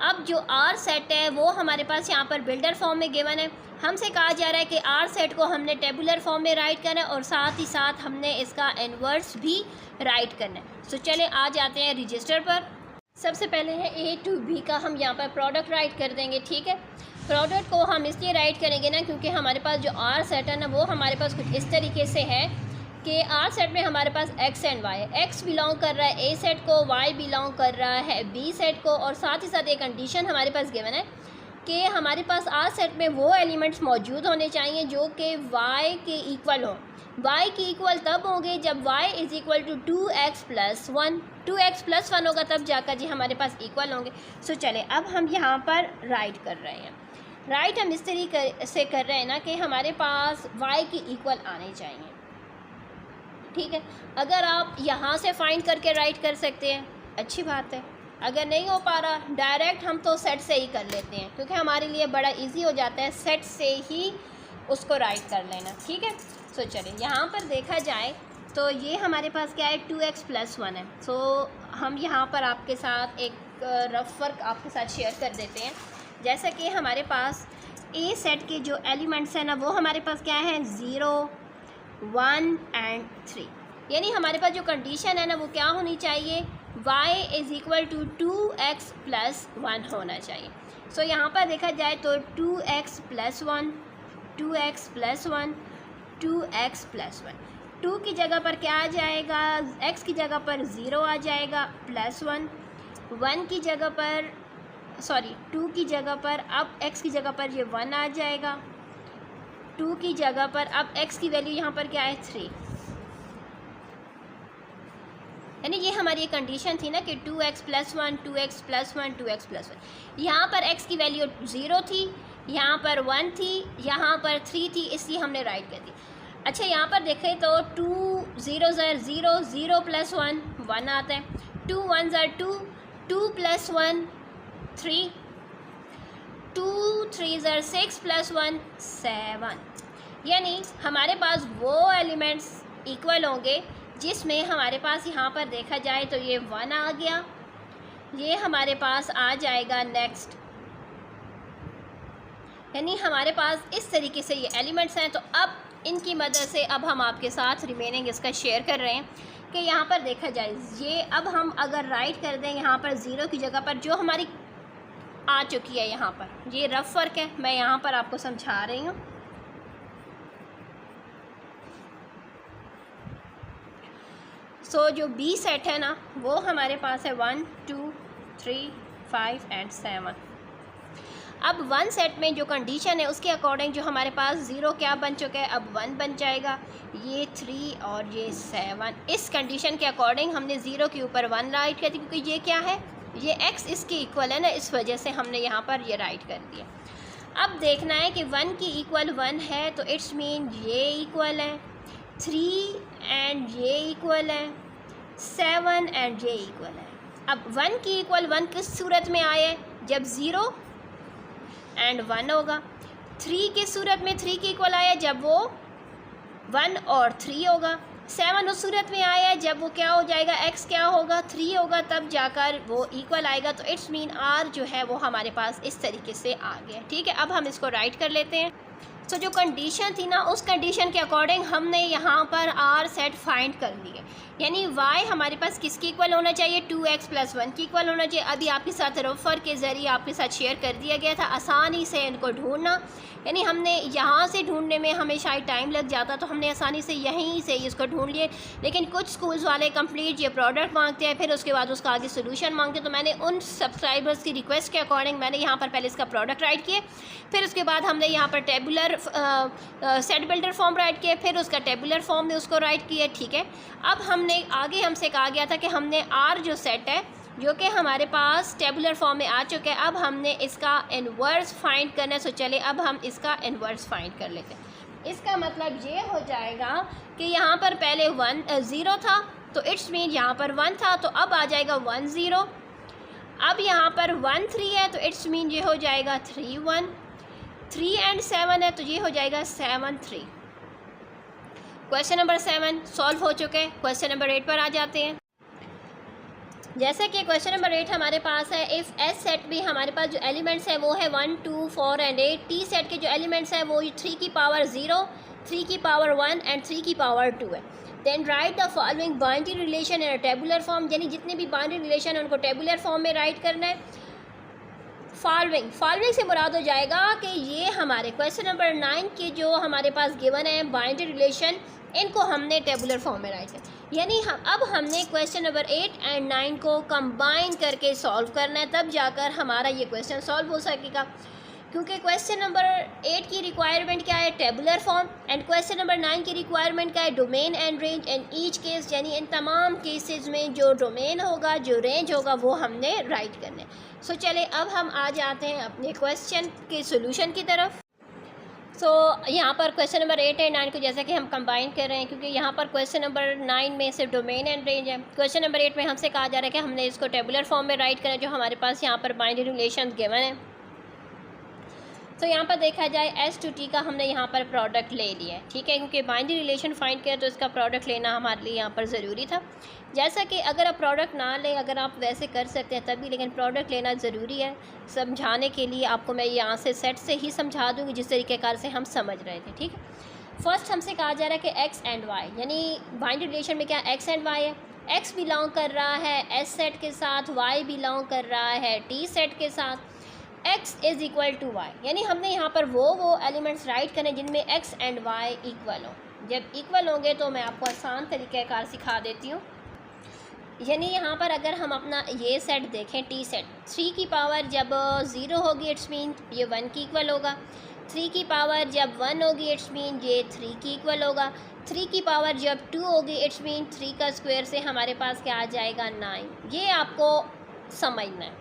अब जो आर सेट है वो हमारे पास यहाँ पर बिल्डर फॉर्म में गिवन है। हमसे कहा जा रहा है कि आर सेट को हमने टेबुलर फॉर्म में राइट करना है और साथ ही साथ हमने इसका इन्वर्स भी राइट करना है। सो चलें आ जाते हैं रजिस्टर पर। सबसे पहले है ए टू बी का हम यहाँ पर प्रोडक्ट राइट कर देंगे, ठीक है। प्रोडक्ट को हम इसलिए राइट करेंगे ना क्योंकि हमारे पास जो आर सेट है ना वो हमारे पास कुछ इस तरीके से है कि आर सेट में हमारे पास एक्स एंड वाई है। एक्स बिलोंग कर रहा है ए सेट को, वाई बिलोंग कर रहा है बी सेट को, और साथ ही साथ एक कंडीशन हमारे पास गिवन है कि हमारे पास आर सेट में वो एलिमेंट्स मौजूद होने चाहिए जो कि वाई के इक्वल हों। वाई के इक्वल तब होंगे जब Y is equal to 2x+1। 2x+1 होगा तब जाकर जी हमारे पास इक्वल होंगे। सो चले अब हम यहाँ पर राइट कर रहे हैं। राइट हम इस तरीके से कर रहे हैं ना कि हमारे पास वाई के इक्वल आने चाहिए, ठीक है। अगर आप यहाँ से फाइंड करके राइट कर सकते हैं अच्छी बात है, अगर नहीं हो पा रहा डायरेक्ट हम तो सेट से ही कर लेते हैं क्योंकि हमारे लिए बड़ा इजी हो जाता है सेट से ही उसको राइट कर लेना, ठीक है। सो चलिए यहाँ पर देखा जाए तो ये हमारे पास क्या है 2x+1 है। सो हम यहाँ पर आपके साथ एक रफ वर्क आपके साथ शेयर कर देते हैं। जैसा कि हमारे पास ए सेट के जो एलिमेंट्स हैं ना वो हमारे पास क्या है 0, 1 एंड 3। यानी हमारे पास जो कंडीशन है ना वो क्या होनी चाहिए y is equal to 2x+1 होना चाहिए। सो यहाँ पर देखा जाए तो 2x+1, 2x+1, 2x+1। 2 की जगह पर क्या आ जाएगा, x की जगह पर 0 आ जाएगा +1, 1 की जगह पर 2 की जगह पर अब x की जगह पर ये 1 आ जाएगा। 2 की जगह पर अब x की वैल्यू यहाँ पर क्या है 3। यानी ये हमारी कंडीशन थी ना कि 2x+1, 2x+1, 2x+1। यहाँ पर x की वैल्यू 0 थी, यहाँ पर 1 थी, यहाँ पर 3 थी, इसलिए हमने राइट कर दी। अच्छा यहाँ पर देखें तो 2 0 0, 0 + 1 1 आता है, 2 1 2, 2 + 1 3, 2 3 6 + 1 7। यानी हमारे पास वो एलिमेंट्स इक्वल होंगे जिसमें हमारे पास यहाँ पर देखा जाए तो ये 1 आ गया, ये हमारे पास आ जाएगा नेक्स्ट। यानी हमारे पास इस तरीके से ये एलिमेंट्स हैं। तो अब इनकी मदद से अब हम आपके साथ रिमेनिंग इसका शेयर कर रहे हैं कि यहाँ पर देखा जाए ये अब हम अगर राइट कर दें यहाँ पर 0 की जगह पर जो हमारी आ चुकी है, यहाँ पर ये रफ वर्क है, मैं यहाँ पर आपको समझा रही हूँ। सो जो बी सेट है ना वो हमारे पास है 1 2 3 5 एंड 7। अब 1 सेट में जो कंडीशन है उसके अकॉर्डिंग जो हमारे पास 0 क्या बन चुका है अब 1 बन जाएगा, ये 3 और ये 7। इस कंडीशन के अकॉर्डिंग हमने 0 के ऊपर 1 राइट कर दी क्योंकि ये क्या है ये x इसके इक्वल है ना, इस वजह से हमने यहाँ पर ये राइट कर दिया। अब देखना है कि 1 की इक्वल 1 है तो इट्स मीन ये इक्वल है, 3 एंड ये इक्वल है, 7 एंड ये इक्वल है। अब 1 की इक्वल 1 किस सूरत में आए जब 0 एंड 1 होगा, 3 की सूरत में 3 की इक्वल आया जब वो 1 और 3 होगा, 7 उस सूरत में आया जब वो क्या हो जाएगा x क्या होगा 3 होगा तब जाकर वो इक्वल आएगा। तो इट्स मीन r जो है वो हमारे पास इस तरीके से आ गया, ठीक है। अब हम इसको राइट कर लेते हैं। तो जो कंडीशन थी ना उस कंडीशन के अकॉर्डिंग हमने यहाँ पर r सेट फाइंड कर लिए। यानी y हमारे पास किसकी इक्वल होना चाहिए 2x+1 की इक्वल होना चाहिए। अभी आपके साथ रफर के ज़रिए आपके साथ शेयर कर दिया गया था आसानी से इनको ढूंढना। यानी हमने यहाँ से ढूंढने में हमें शायद टाइम लग जाता तो हमने आसानी से यहीं से इसको ढूंढ लिए, लेकिन कुछ स्कूल्स वाले कंप्लीट ये प्रोडक्ट मांगते हैं फिर उसके बाद उसका आगे सोल्यूशन मांगते हैं। तो मैंने उन सब्सक्राइबर्स की रिक्वेस्ट के अकॉर्डिंग मैंने यहाँ पर पहले इसका प्रोडक्ट राइट किए, फिर उसके बाद हमने यहाँ पर tabular set builder form right किए, फिर उसका टेबुलर फॉर्म में उसको राइट किया, ठीक है। अब हमने आगे हमसे कहा गया था कि हमने आर जो सेट है जो कि हमारे पास टेबुलर फॉर्म में आ चुका है अब हमने इसका इन्वर्स फाइंड करना है। सो चले अब हम इसका इन्वर्स फाइंड कर लेते हैं। इसका मतलब ये हो जाएगा कि यहाँ पर पहले 0 था तो इट्स मीन यहाँ पर 1 था तो अब आ जाएगा 1 0। अब यहाँ पर 1 3 है तो इट्स मीन ये हो जाएगा 3 1। 3 एंड 7 है तो ये हो जाएगा 7 3। क्वेश्चन नंबर 7 सॉल्व हो चुके हैं। क्वेश्चन नंबर 8 पर आ जाते हैं। जैसे कि क्वेश्चन नंबर 8 हमारे पास है, इफ़ एस सेट भी हमारे पास जो एलिमेंट्स है वो है 1 2 4 एंड 8। टी सेट के जो एलिमेंट्स है वो 3 की पावर 0, 3 की पावर 1 एंड 3 की पावर 2 है। Then write the following binary relation in a tabular form, यानी जितने भी बाइनरी रिलेशन है उनको टेबुलर फॉर्म में राइट करना है। फॉलोइंग से मुराद हो जाएगा कि ये हमारे क्वेश्चन नंबर 9 के जो हमारे पास गिवन है बाइनरी रिलेशन, इनको हमने टेबुलर फॉर्म में राइट किया। यानी अब हमने क्वेश्चन नंबर 8 एंड 9 को कंबाइन करके सॉल्व करना है, तब जाकर हमारा ये क्वेश्चन सॉल्व हो सकेगा। क्योंकि क्वेश्चन नंबर 8 की रिक्वायरमेंट क्या है, tabular form, and question number 9 की रिक्वायरमेंट क्या है, domain and range. In each case यानी इन तमाम केसेस में जो डोमेन होगा, जो रेंज होगा, वो हमने राइट करना है। सो चले अब हम आ जाते हैं अपने क्वेश्चन के सोल्यूशन की तरफ। यहाँ पर क्वेश्चन नंबर 8 एंड 9 को जैसे कि हम कंबाइन कर रहे हैं, क्योंकि यहाँ पर क्वेश्चन नंबर 9 में सिर्फ डोमेन एंड रेंज है। क्वेश्चन नंबर 8 में हमसे कहा जा रहा है कि हमने इसको टेबुलर फॉर्म में राइट करें, जो हमारे पास यहाँ पर बाइनरी रिलेशन गिवन है। तो यहाँ पर देखा जाए एस टू टी का हमने यहाँ पर प्रोडक्ट ले लिया है, ठीक है, क्योंकि बाइनरी रिलेशन फाइंड करें तो इसका प्रोडक्ट लेना हमारे लिए यहाँ पर ज़रूरी था। जैसा कि अगर आप प्रोडक्ट ना लें, अगर आप वैसे कर सकते हैं तभी, लेकिन प्रोडक्ट लेना ज़रूरी है। समझाने के लिए आपको मैं यहाँ से सेट से ही समझा दूँगी जिस तरीक़ेकार से हम समझ रहे थे, ठीक है। फर्स्ट हमसे कहा जा रहा है कि एक्स एंड वाई, यानी बाइनरी रिलेशन में क्या एक्स एंड वाई है। एक्स बिलोंग कर रहा है एस सेट के साथ, वाई बिलोंग कर रहा है टी सेट के साथ। x is equal to y, यानी हमने यहाँ पर वो एलिमेंट्स राइट करें जिनमें x एंड y इक्वल हो। जब इक्वल होंगे तो मैं आपको आसान तरीक़ेकार सिखा देती हूँ। यानी यहाँ पर अगर हम अपना ये सेट देखें, टी सेट, 3 की पावर जब 0 होगी इट्स मीन ये 1 की इक्वल होगा। 3 की पावर जब 1 होगी इट्स मीन ये 3 की इक्वल होगा। 3 की पावर जब 2 होगी इट्स मीन 3 का स्क्वायर से हमारे पास क्या आ जाएगा 9। ये आपको समझना है।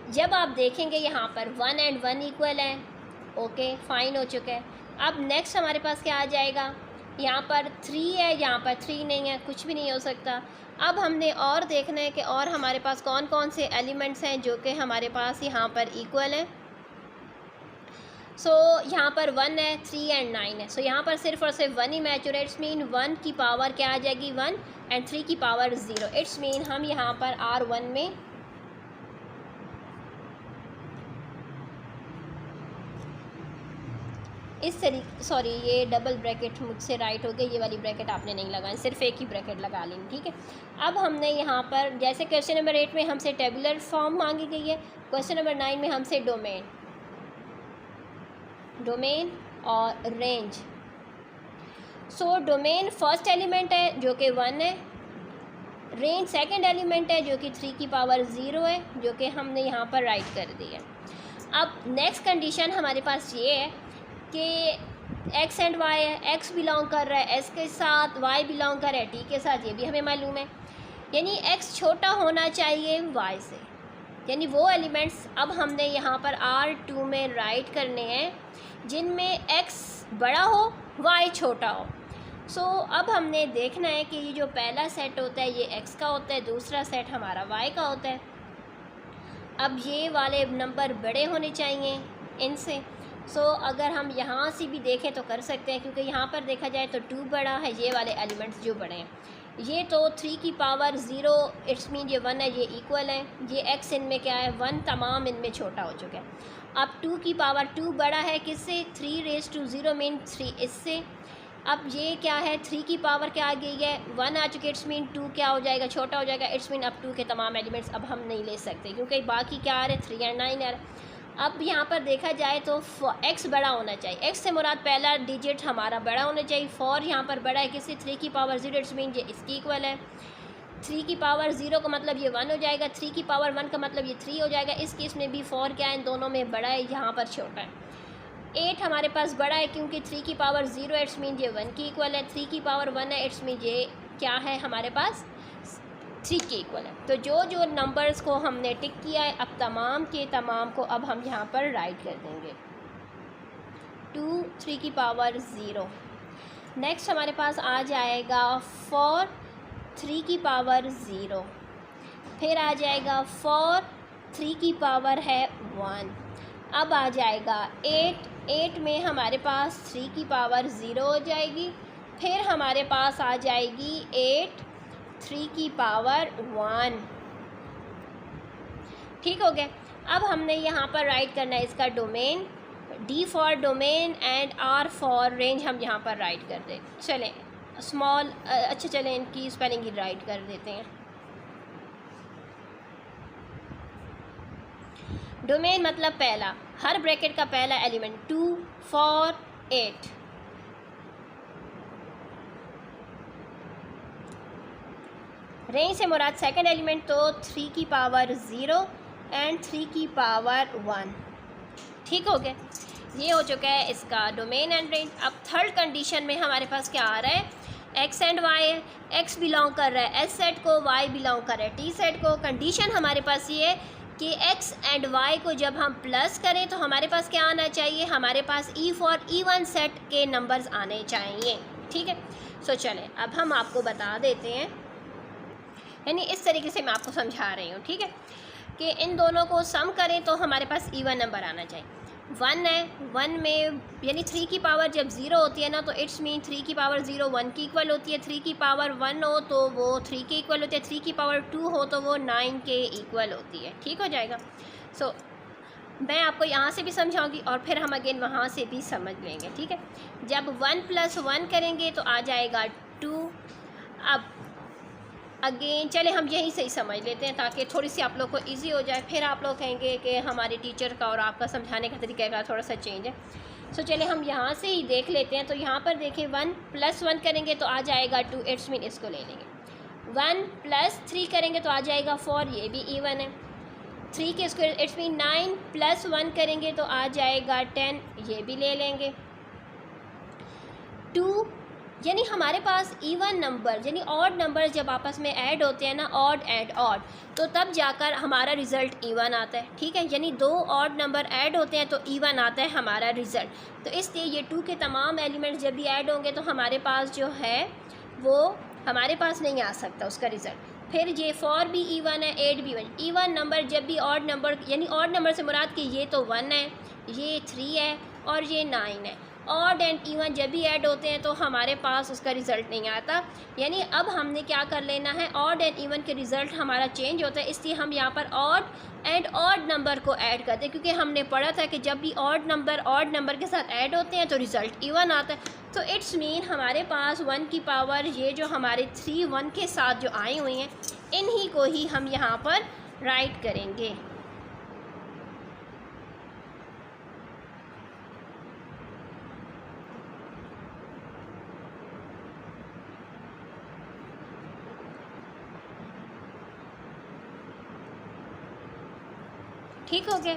जब आप देखेंगे यहाँ पर 1 एंड 1 इक्वल है, ओके फाइन हो चुका है। अब नेक्स्ट हमारे पास क्या आ जाएगा, यहाँ पर 3 है, यहाँ पर 3 नहीं है, कुछ भी नहीं हो सकता। अब हमने और देखना है कि और हमारे पास कौन कौन से एलिमेंट्स हैं जो कि हमारे पास यहाँ पर इक्वल है। यहाँ पर 1 है, 3 एंड 9 है। यहाँ पर सिर्फ और सिर्फ 1 ही मैच हो रहा है। इट्स मीन 1 की पावर क्या आ जाएगी 1 एंड 3 की पावर 0। इट्स मीन हम यहाँ पर R1 में इस तरीके, सॉरी ये डबल ब्रैकेट मुझसे राइट हो गया, ये वाली ब्रैकेट आपने नहीं लगानी, सिर्फ एक ही ब्रैकेट लगा लेनी, ठीक है। अब हमने यहाँ पर जैसे क्वेश्चन नंबर 8 में हमसे टेबुलर फॉर्म मांगी गई है, क्वेश्चन नंबर 9 में हमसे डोमेन और रेंज। डोमेन फर्स्ट एलिमेंट है जो कि 1 है, रेंज सेकंड एलिमेंट है जो कि 3 की पावर 0 है, जो कि हमने यहाँ पर राइट कर दी है। अब नेक्स्ट कंडीशन हमारे पास ये है कि x एंड y है, x बिलोंग कर रहा है s के साथ, y बिलोंग कर रहा है t के साथ, ये भी हमें मालूम है। यानी x छोटा होना चाहिए y से, यानी वो एलिमेंट्स अब हमने यहाँ पर R2 में राइट करने हैं जिनमें x बड़ा हो y छोटा हो। अब हमने देखना है कि ये जो पहला सेट होता है ये x का होता है, दूसरा सेट हमारा y का होता है। अब ये वाले नंबर बड़े होने चाहिए इनसे। अगर हम यहाँ से भी देखें तो कर सकते हैं, क्योंकि यहाँ पर देखा जाए तो 2 बड़ा है, ये वाले एलिमेंट्स जो बड़े हैं ये तो 3 की पावर 0 इट्स मीन ये 1 है, ये इक्वल है। ये x इनमें क्या है 1, तमाम इनमें छोटा हो चुका है। अब 2 की पावर 2 बड़ा है किससे, 3 रेज़ टू 0 मीन 3 इससे। अब ये क्या है 3 की पावर क्या आ गई है 1 आ चुके, इट्स मीन 2 क्या हो जाएगा छोटा हो जाएगा। इट्स मीन अब 2 के तमाम एलिमेंट्स अब हम नहीं ले सकते, क्योंकि बाकी क्या आ रहे 3 एंड 9 आ रहे। अब यहाँ पर देखा जाए तो x बड़ा होना चाहिए, x से मुराद पहला डिजिट हमारा बड़ा होना चाहिए। 4 यहाँ पर बड़ा है किसी 3 की पावर 0, इट्स मीन ये इसकी इक्वल है। 3 की पावर 0 का मतलब ये 1 हो जाएगा, 3 की पावर 1 का मतलब ये 3 हो जाएगा। इस केस में भी 4 क्या है, इन दोनों में बड़ा है, यहाँ पर छोटा है। 8 हमारे पास बड़ा है क्योंकि 3 की पावर 0 इट्स मीन ये 1 की इक्वल है। 3 की पावर 1 है इट्स मीन ये क्या है हमारे पास 3 के इक्वल है। तो जो नंबर्स को हमने टिक किया है अब तमाम के तमाम को अब हम यहाँ पर राइट कर देंगे 2 3 की पावर 0। नेक्स्ट हमारे पास आ जाएगा 4 3 की पावर 0, फिर आ जाएगा 4 3 की पावर है 1, अब आ जाएगा 8 में हमारे पास 3 की पावर 0 हो जाएगी, फिर हमारे पास आ जाएगी 8 3 की पावर 1। ठीक हो गया। अब हमने यहाँ पर राइट करना है इसका domain, D for domain and R for range हम यहाँ पर राइट कर दें। चलें स्मॉल अच्छा चलें इनकी स्पेलिंग ही राइट कर देते हैं। डोमेन मतलब पहला, हर ब्रैकेट का पहला एलिमेंट 2 4 8। रेंज से मुराद सेकंड एलिमेंट तो 3 की पावर 0 एंड 3 की पावर 1। ठीक हो गया, ये हो चुका है इसका डोमेन एंड रेंज। अब थर्ड कंडीशन में हमारे पास क्या आ रहा है, एक्स एंड वाई है, एक्स बिलोंग कर रहा है एस सेट को, वाई बिलोंग कर रहा है टी सेट को। कंडीशन हमारे पास ये है कि एक्स एंड वाई को जब हम प्लस करें तो हमारे पास क्या आना चाहिए, हमारे पास ई फॉर E1 सेट के नंबर्स आने चाहिए। ठीक है, सो चलें अब हम आपको बता देते हैं, यानी इस तरीके से मैं आपको समझा रही हूँ। ठीक है, कि इन दोनों को सम करें तो हमारे पास E1 नंबर आना चाहिए। 1 है, 1 में यानी 3 की पावर जब 0 होती है ना तो इट्स मीन 3 की पावर 0 1 की इक्वल होती है, 3 की पावर 1 हो तो वो 3 के इक्वल होती है, 3 की पावर 2 हो तो वो 9 के इक्वल होती है। ठीक हो जाएगा। सो मैं आपको यहाँ से भी समझाऊंगी और फिर हम अगेन वहाँ से भी समझ लेंगे। ठीक है, जब 1 + 1 करेंगे तो आ जाएगा 2। अब अगेन चले हम यहीं से ही समझ लेते हैं ताकि थोड़ी सी आप लोग को इजी हो जाए, फिर आप लोग कहेंगे कि हमारे टीचर का और आपका समझाने का तरीका का थोड़ा सा चेंज है। सो चले हम यहाँ से ही देख लेते हैं। तो यहाँ पर देखें 1 + 1 करेंगे तो आ जाएगा 2, इट्स मीन इसको ले लेंगे। 1 + 3 करेंगे तो आ जाएगा 4, ये भी E1 है। 3 के स्क्वायर इट्स मीन 9 + 1 करेंगे तो आ जाएगा 10, ये भी ले लेंगे। 2 यानी हमारे पास E1 नंबर यानी ऑड नंबर जब आपस में ऐड होते हैं ना, ऑड एंड ऑड, तो तब जाकर हमारा रिज़ल्ट E1 आता है। ठीक है, यानी 2 ऑड नंबर ऐड होते हैं तो E1 आता है हमारा रिज़ल्ट। तो इसलिए ये 2 के तमाम एलिमेंट्स जब भी ऐड होंगे तो हमारे पास जो है वो हमारे पास नहीं आ सकता उसका रिज़ल्ट। फिर ये 4 भी E1 है, 8 भी E1 नंबर जब भी ऑड नंबर यानी ऑड नंबर से मुराद कि ये तो 1 है, ये 3 है और ये 9 है। ऑड एंड E1 जब भी ऐड होते हैं तो हमारे पास उसका रिज़ल्ट नहीं आता। यानी अब हमने क्या कर लेना है, ऑड एंड E1 के रिज़ल्ट हमारा चेंज होता है, इसलिए हम यहाँ पर ऑड एंड ऑड नंबर को ऐड करते हैं, क्योंकि हमने पढ़ा था कि जब भी ऑड नंबर के साथ ऐड होते हैं तो रिज़ल्ट E1 आता है। तो इट्स मीन हमारे पास 1 की पावर ये जो हमारे 3 1 के साथ जो आई हुई हैं इन्हीं को ही हम यहाँ पर राइट करेंगे। ठीक हो गया,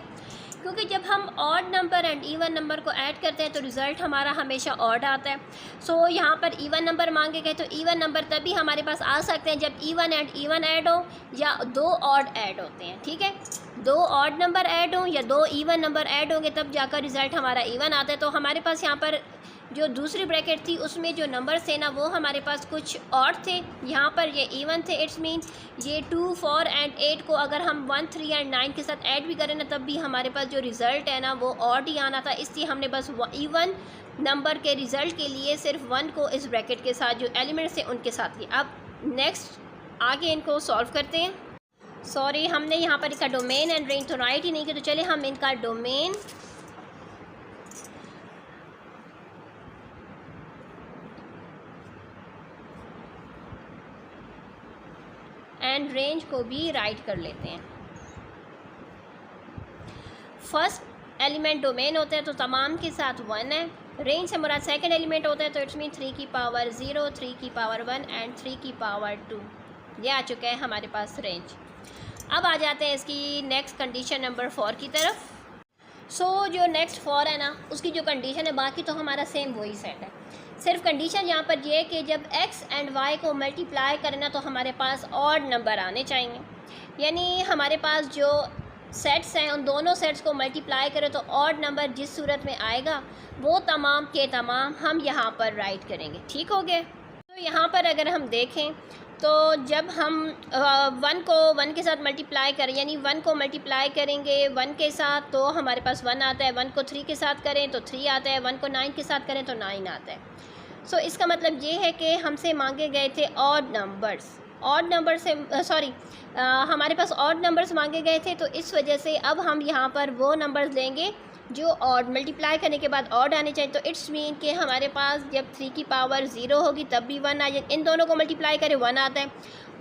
क्योंकि जब हम odd number and E1 number को ऐड करते हैं तो रिज़ल्ट हमारा हमेशा ऑड आता है। सो यहाँ पर E1 नंबर मांगे गए तो E1 नंबर तभी हमारे पास आ सकते हैं जब E1 एंड E1 ऐड हो या 2 ऑड ऐड होते हैं। ठीक है, 2 ऑड नंबर ऐड हों या 2 E1 नंबर ऐड होंगे तब जाकर रिज़ल्ट हमारा E1 आता है। तो हमारे पास यहाँ पर जो दूसरी ब्रैकेट थी उसमें जो नंबर थे ना वो हमारे पास कुछ और थे, यहाँ पर ये E1 थे। इट्स मीन ये 2 4 एंड 8 को अगर हम 1 3 एंड 9 के साथ ऐड भी करें ना तब भी हमारे पास जो रिज़ल्ट है ना वो ऑड ही आना था। इसलिए हमने बस E1 नंबर के रिज़ल्ट के लिए सिर्फ 1 को इस ब्रैकेट के साथ जो एलिमेंट्स हैं उनके साथ लिया। अब नेक्स्ट आगे इनको सॉल्व करते हैं। सॉरी, हमने यहाँ पर इसका डोमेन एंड रेंज तो राइट ही नहीं किया, तो चले हम इनका डोमेन एंड रेंज को भी राइट कर लेते हैं। फर्स्ट एलिमेंट डोमेन होता है तो तमाम के साथ 1 है। रेंज से मुराद सेकंड एलिमेंट होता है तो इट्स मीन 3 की पावर 0, 3 की पावर 1 एंड 3 की पावर 2। ये आ चुका है हमारे पास रेंज। अब आ जाते हैं इसकी नेक्स्ट कंडीशन नंबर 4 की तरफ। सो जो नेक्स्ट 4 है ना उसकी जो कंडीशन है बाकी तो हमारा सेम वही सेट है, सिर्फ कंडीशन यहाँ पर ये है कि जब x एंड y को मल्टीप्लाई करना तो हमारे पास ऑड नंबर आने चाहिए। यानी हमारे पास जो सेट्स हैं उन दोनों सेट्स को मल्टीप्लाई करें तो ऑड नंबर जिस सूरत में आएगा वो तमाम के तमाम हम यहाँ पर राइट करेंगे। ठीक हो गए, तो यहाँ पर अगर हम देखें तो जब हम 1 को 1 के साथ मल्टीप्लाई करें, यानी 1 को मल्टीप्लाई करेंगे 1 के साथ तो हमारे पास 1 आता है, 1 को 3 के साथ करें तो 3 आता है, 1 को 9 के साथ करें तो 9 आता है। सो इसका मतलब ये है कि हमसे मांगे गए थे ऑड नंबर्स, ऑड नंबर से हमारे पास ऑड नंबर्स मांगे गए थे, तो इस वजह से अब हम यहाँ पर वो नंबर्स लेंगे जो ऑड मल्टीप्लाई करने के बाद ऑड आने चाहिए। तो इट्स मीन कि हमारे पास जब 3 की पावर 0 होगी तब भी 1 आ जाए। इन दोनों को मल्टीप्लाई करें 1 आता है,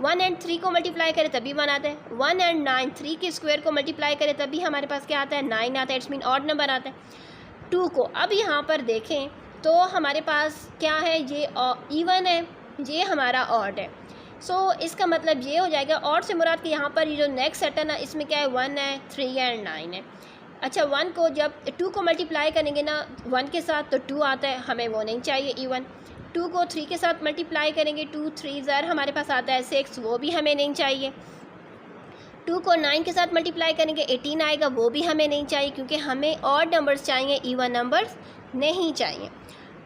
1 एंड 3 को मल्टीप्लाई करें तभी 1 आता है, 1 एंड 9 3 के स्क्वायर को मल्टीप्लाई करें तभी हमारे पास क्या आता है 9 आता है। इट्स मीन ऑड नंबर आता है। 2 को अब यहाँ पर देखें तो हमारे पास क्या है, ये इवन है, ये हमारा ऑड है। सो इसका मतलब ये हो जाएगा ऑड से मुराद कि यहाँ पर ये जो नेक्स्ट सेट है ना, इसमें क्या है 1 है, 3 एंड 9 है। अच्छा 1 को जब 2 को मल्टीप्लाई करेंगे ना 1 के साथ तो 2 आता है, हमें वो नहीं चाहिए इवन। 2 को 3 के साथ मल्टीप्लाई करेंगे 2 3 ज़र हमारे पास आता है 6, वो भी हमें नहीं चाहिए। 2 को 9 के साथ मल्टीप्लाई करेंगे 18 आएगा, वो भी हमें नहीं चाहिए क्योंकि हमें ऑड नंबर्स चाहिए, इवन नंबर्स नहीं चाहिए।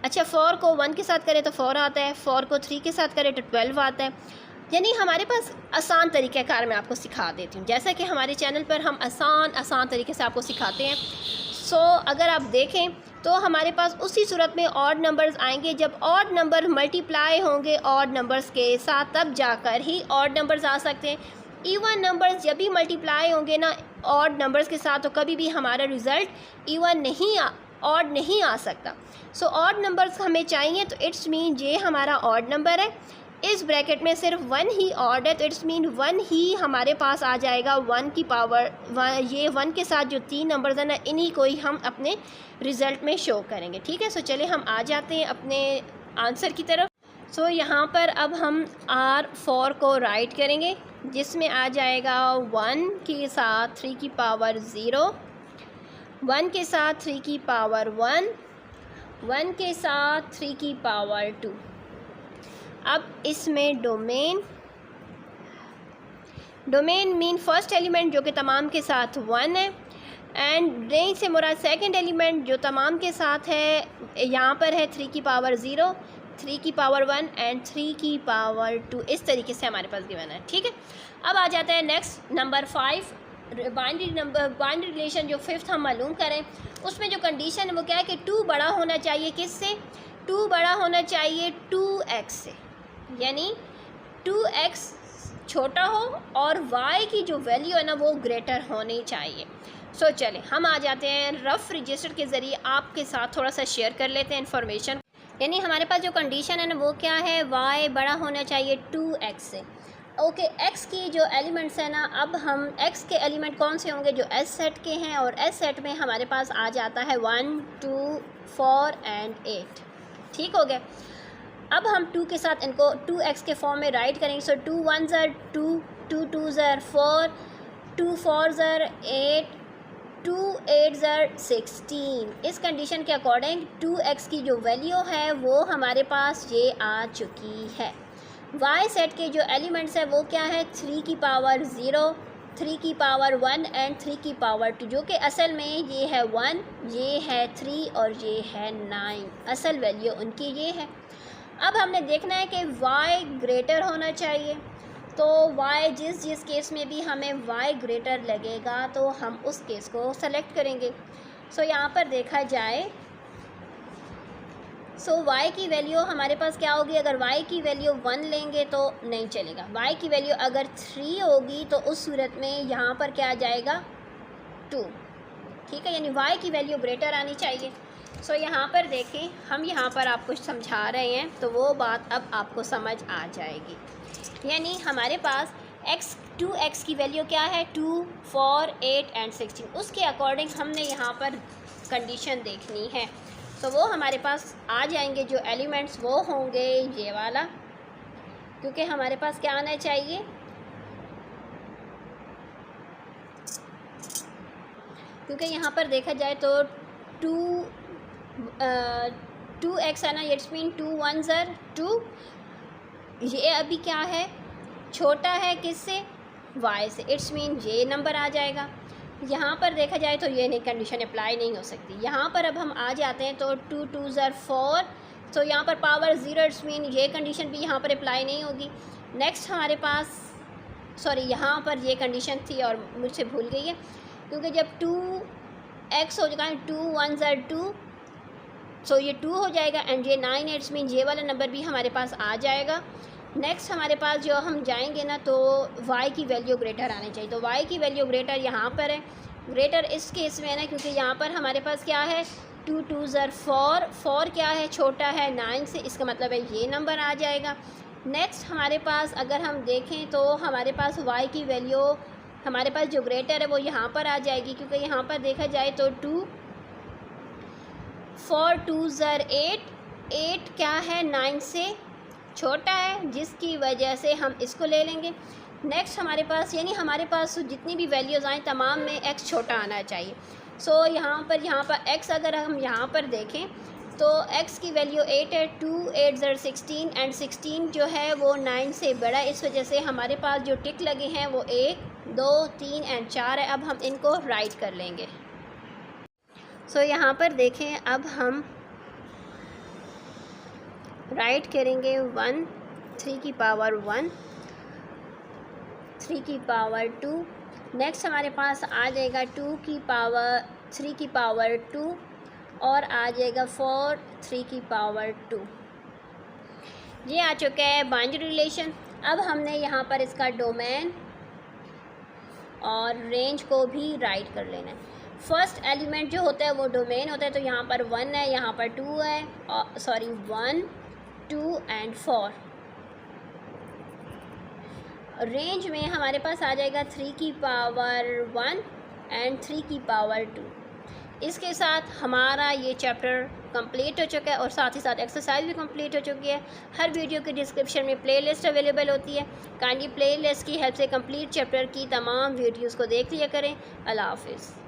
अच्छा 4 को 1 के साथ करें तो 4 आता है, 4 को 3 के साथ करें तो 12 आता है। यानी हमारे पास आसान तरीक़ाकार मैं आपको सिखा देती हूँ, जैसा कि हमारे चैनल पर हम आसान तरीके से आपको सिखाते हैं। सो अगर आप देखें तो हमारे पास उसी सूरत में ऑड नंबर्स आएंगे जब ऑड नंबर मल्टीप्लाई होंगे ऑड नंबर्स के साथ, तब जाकर ही ऑड नंबर्स आ सकते हैं। इवन नंबर्स जब भी मल्टीप्लाई होंगे ना ऑड नंबर्स के साथ तो कभी भी हमारा रिज़ल्ट इवन नहीं ऑड नहीं आ सकता। सो ऑड नंबर्स हमें चाहिए, तो इट्स मीन ये हमारा ऑड नंबर है। इस ब्रैकेट में सिर्फ 1 ही ऑड है, तो इट्स मीन 1 ही हमारे पास आ जाएगा 1 की पावर 1। ये 1 के साथ जो 3 नंबर्स हैं ना, इन्हीं को ही हम अपने रिज़ल्ट में शो करेंगे। ठीक है, सो चलिए हम आ जाते हैं अपने आंसर की तरफ। सो यहाँ पर अब हम R4 को राइट करेंगे जिसमें आ जाएगा 1 के साथ 3 की पावर 0, 1 के साथ 3 की पावर 1, 1 के साथ 3 की पावर 2। अब इसमें डोमेन मीन फर्स्ट एलिमेंट जो कि तमाम के साथ 1 है, एंड रेंज से मुराद सेकंड एलिमेंट जो तमाम के साथ है, यहाँ पर है 3 की पावर 0, 3 की पावर 1 एंड 3 की पावर 2। इस तरीके से हमारे पास गिवन है। ठीक है, अब आ जाता है नेक्स्ट नंबर 5, बाइनरी रिलेशन जो 5th हम मालूम करें। उसमें जो कंडीशन है वो क्या है कि 2 बड़ा होना चाहिए किससे, 2 बड़ा होना चाहिए 2x से, यानी 2x छोटा हो और y की जो वैल्यू है ना वो ग्रेटर होनी चाहिए। सो चले हम आ जाते हैं रफ़ रजिस्टर के ज़रिए आपके साथ थोड़ा सा शेयर कर लेते हैं इन्फॉर्मेशन। यानी हमारे पास जो कंडीशन है ना वो क्या है, y बड़ा होना चाहिए 2x से। ओके, x की जो एलिमेंट्स हैं ना, अब हम x के एलिमेंट कौन से होंगे जो S सेट के हैं, और S सेट में हमारे पास आ जाता है 1 2 4 एंड 8। ठीक हो गया। अब हम 2 के साथ इनको 2x के फॉर्म में राइट करेंगे। सो 2 1 ज़र 2, 2 2 ज़र 4, 2 4 ज़र 8, 2 8 ज़र 16। इस कंडीशन के अकॉर्डिंग 2x की जो वैल्यू है वो हमारे पास ये आ चुकी है। y सेट के जो एलिमेंट्स है वो क्या है, 3 की पावर 0, 3 की पावर 1 एंड 3 की पावर 2, जो कि असल में ये है 1, ये है 3 और ये है 9। असल वैल्यू उनकी ये है। अब हमने देखना है कि y ग्रेटर होना चाहिए, तो y जिस केस में भी हमें y ग्रेटर लगेगा तो हम उस केस को सेलेक्ट करेंगे। सो यहाँ पर देखा जाए, सो y की वैल्यू हमारे पास क्या होगी, अगर y की वैल्यू 1 लेंगे तो नहीं चलेगा। y की वैल्यू अगर 3 होगी तो उस सूरत में यहाँ पर क्या आ जाएगा 2। ठीक है, यानी y की वैल्यू ग्रेटर आनी चाहिए। सो यहाँ पर देखें, हम यहाँ पर आपको समझा रहे हैं तो वो बात अब आपको समझ आ जाएगी। यानी हमारे पास 2x की वैल्यू क्या है, 2 4 8 एंड 16। उसके अकॉर्डिंग हमने यहाँ पर कंडीशन देखनी है, तो वो हमारे पास आ जाएंगे। जो एलिमेंट्स वो होंगे ये वाला, क्योंकि हमारे पास क्या आना चाहिए, क्योंकि यहाँ पर देखा जाए तो 2x है ना, इट्स मीन 2 1 ज़र 2। ये अभी क्या है, छोटा है किससे, y से, इट्स मीन ये नंबर आ जाएगा। यहाँ पर देखा जाए तो ये नहीं, कंडीशन अप्लाई नहीं हो सकती। यहाँ पर अब हम आ जाते हैं तो 2 2 ज़र 4, तो यहाँ पर पावर 0, इट्स मीन ये कंडीशन भी यहाँ पर अप्लाई नहीं होगी। नेक्स्ट हमारे पास सॉरी यहाँ पर ये कंडीशन थी और मुझसे भूल गई है, क्योंकि जब 2x हो जाएगा 2 1 ज़र 2, सो ये 2 हो जाएगा एंड ये 9 8 मीन ये वाला नंबर भी हमारे पास आ जाएगा। नेक्स्ट हमारे पास जो हम जाएंगे ना तो y की वैल्यू ग्रेटर आनी चाहिए, तो y की वैल्यू ग्रेटर यहाँ पर है। ग्रेटर इस केस में है ना क्योंकि यहाँ पर हमारे पास क्या है 2 2 ज़र 4, 4 क्या है छोटा है 9 से, इसका मतलब है ये नंबर आ जाएगा। नेक्स्ट हमारे पास अगर हम देखें तो हमारे पास y की वैल्यू हमारे पास जो ग्रेटर है वो यहाँ पर आ जाएगी, क्योंकि यहाँ पर देखा जाए तो 2 4 2 ज़र 8, 8 क्या है 9 से छोटा है, जिसकी वजह से हम इसको ले लेंगे। नेक्स्ट हमारे पास यानी हमारे पास जितनी भी वैल्यूज़ आएँ तमाम में x छोटा आना चाहिए। सो यहाँ पर x अगर हम यहाँ पर देखें तो x की वैल्यू 8 है, 2 8 ज़र 16 एंड 16 जो है वो 9 से बड़ा है, इस वजह से हमारे पास जो टिक लगे हैं वो 1 2 3 एंड 4 है। अब हम इनको राइट कर लेंगे। सो यहाँ पर देखें अब हम राइट करेंगे 1 3 की पावर 1 3 की पावर 2, नेक्स्ट हमारे पास आ जाएगा 2 की पावर 3 की पावर 2 और आ जाएगा 4 3 की पावर 2। ये आ चुका है बाइनरी रिलेशन। अब हमने यहाँ पर इसका डोमेन और रेंज को भी राइट कर लेना है। फर्स्ट एलिमेंट जो होता है वो डोमेन होता है, तो यहाँ पर 1 है, यहाँ पर 2 है, सॉरी 1 2 एंड 4। रेंज में हमारे पास आ जाएगा 3 की पावर 1 एंड 3 की पावर 2। इसके साथ हमारा ये चैप्टर कंप्लीट हो चुका है और साथ ही साथ एक्सरसाइज भी कंप्लीट हो चुकी है। हर वीडियो के डिस्क्रिप्शन में प्लेलिस्ट अवेलेबल होती है, काइंडली प्लेलिस्ट की हेल्प से कंप्लीट चैप्टर की तमाम वीडियोस को देख लिया करें। अल्लाह हाफिज़।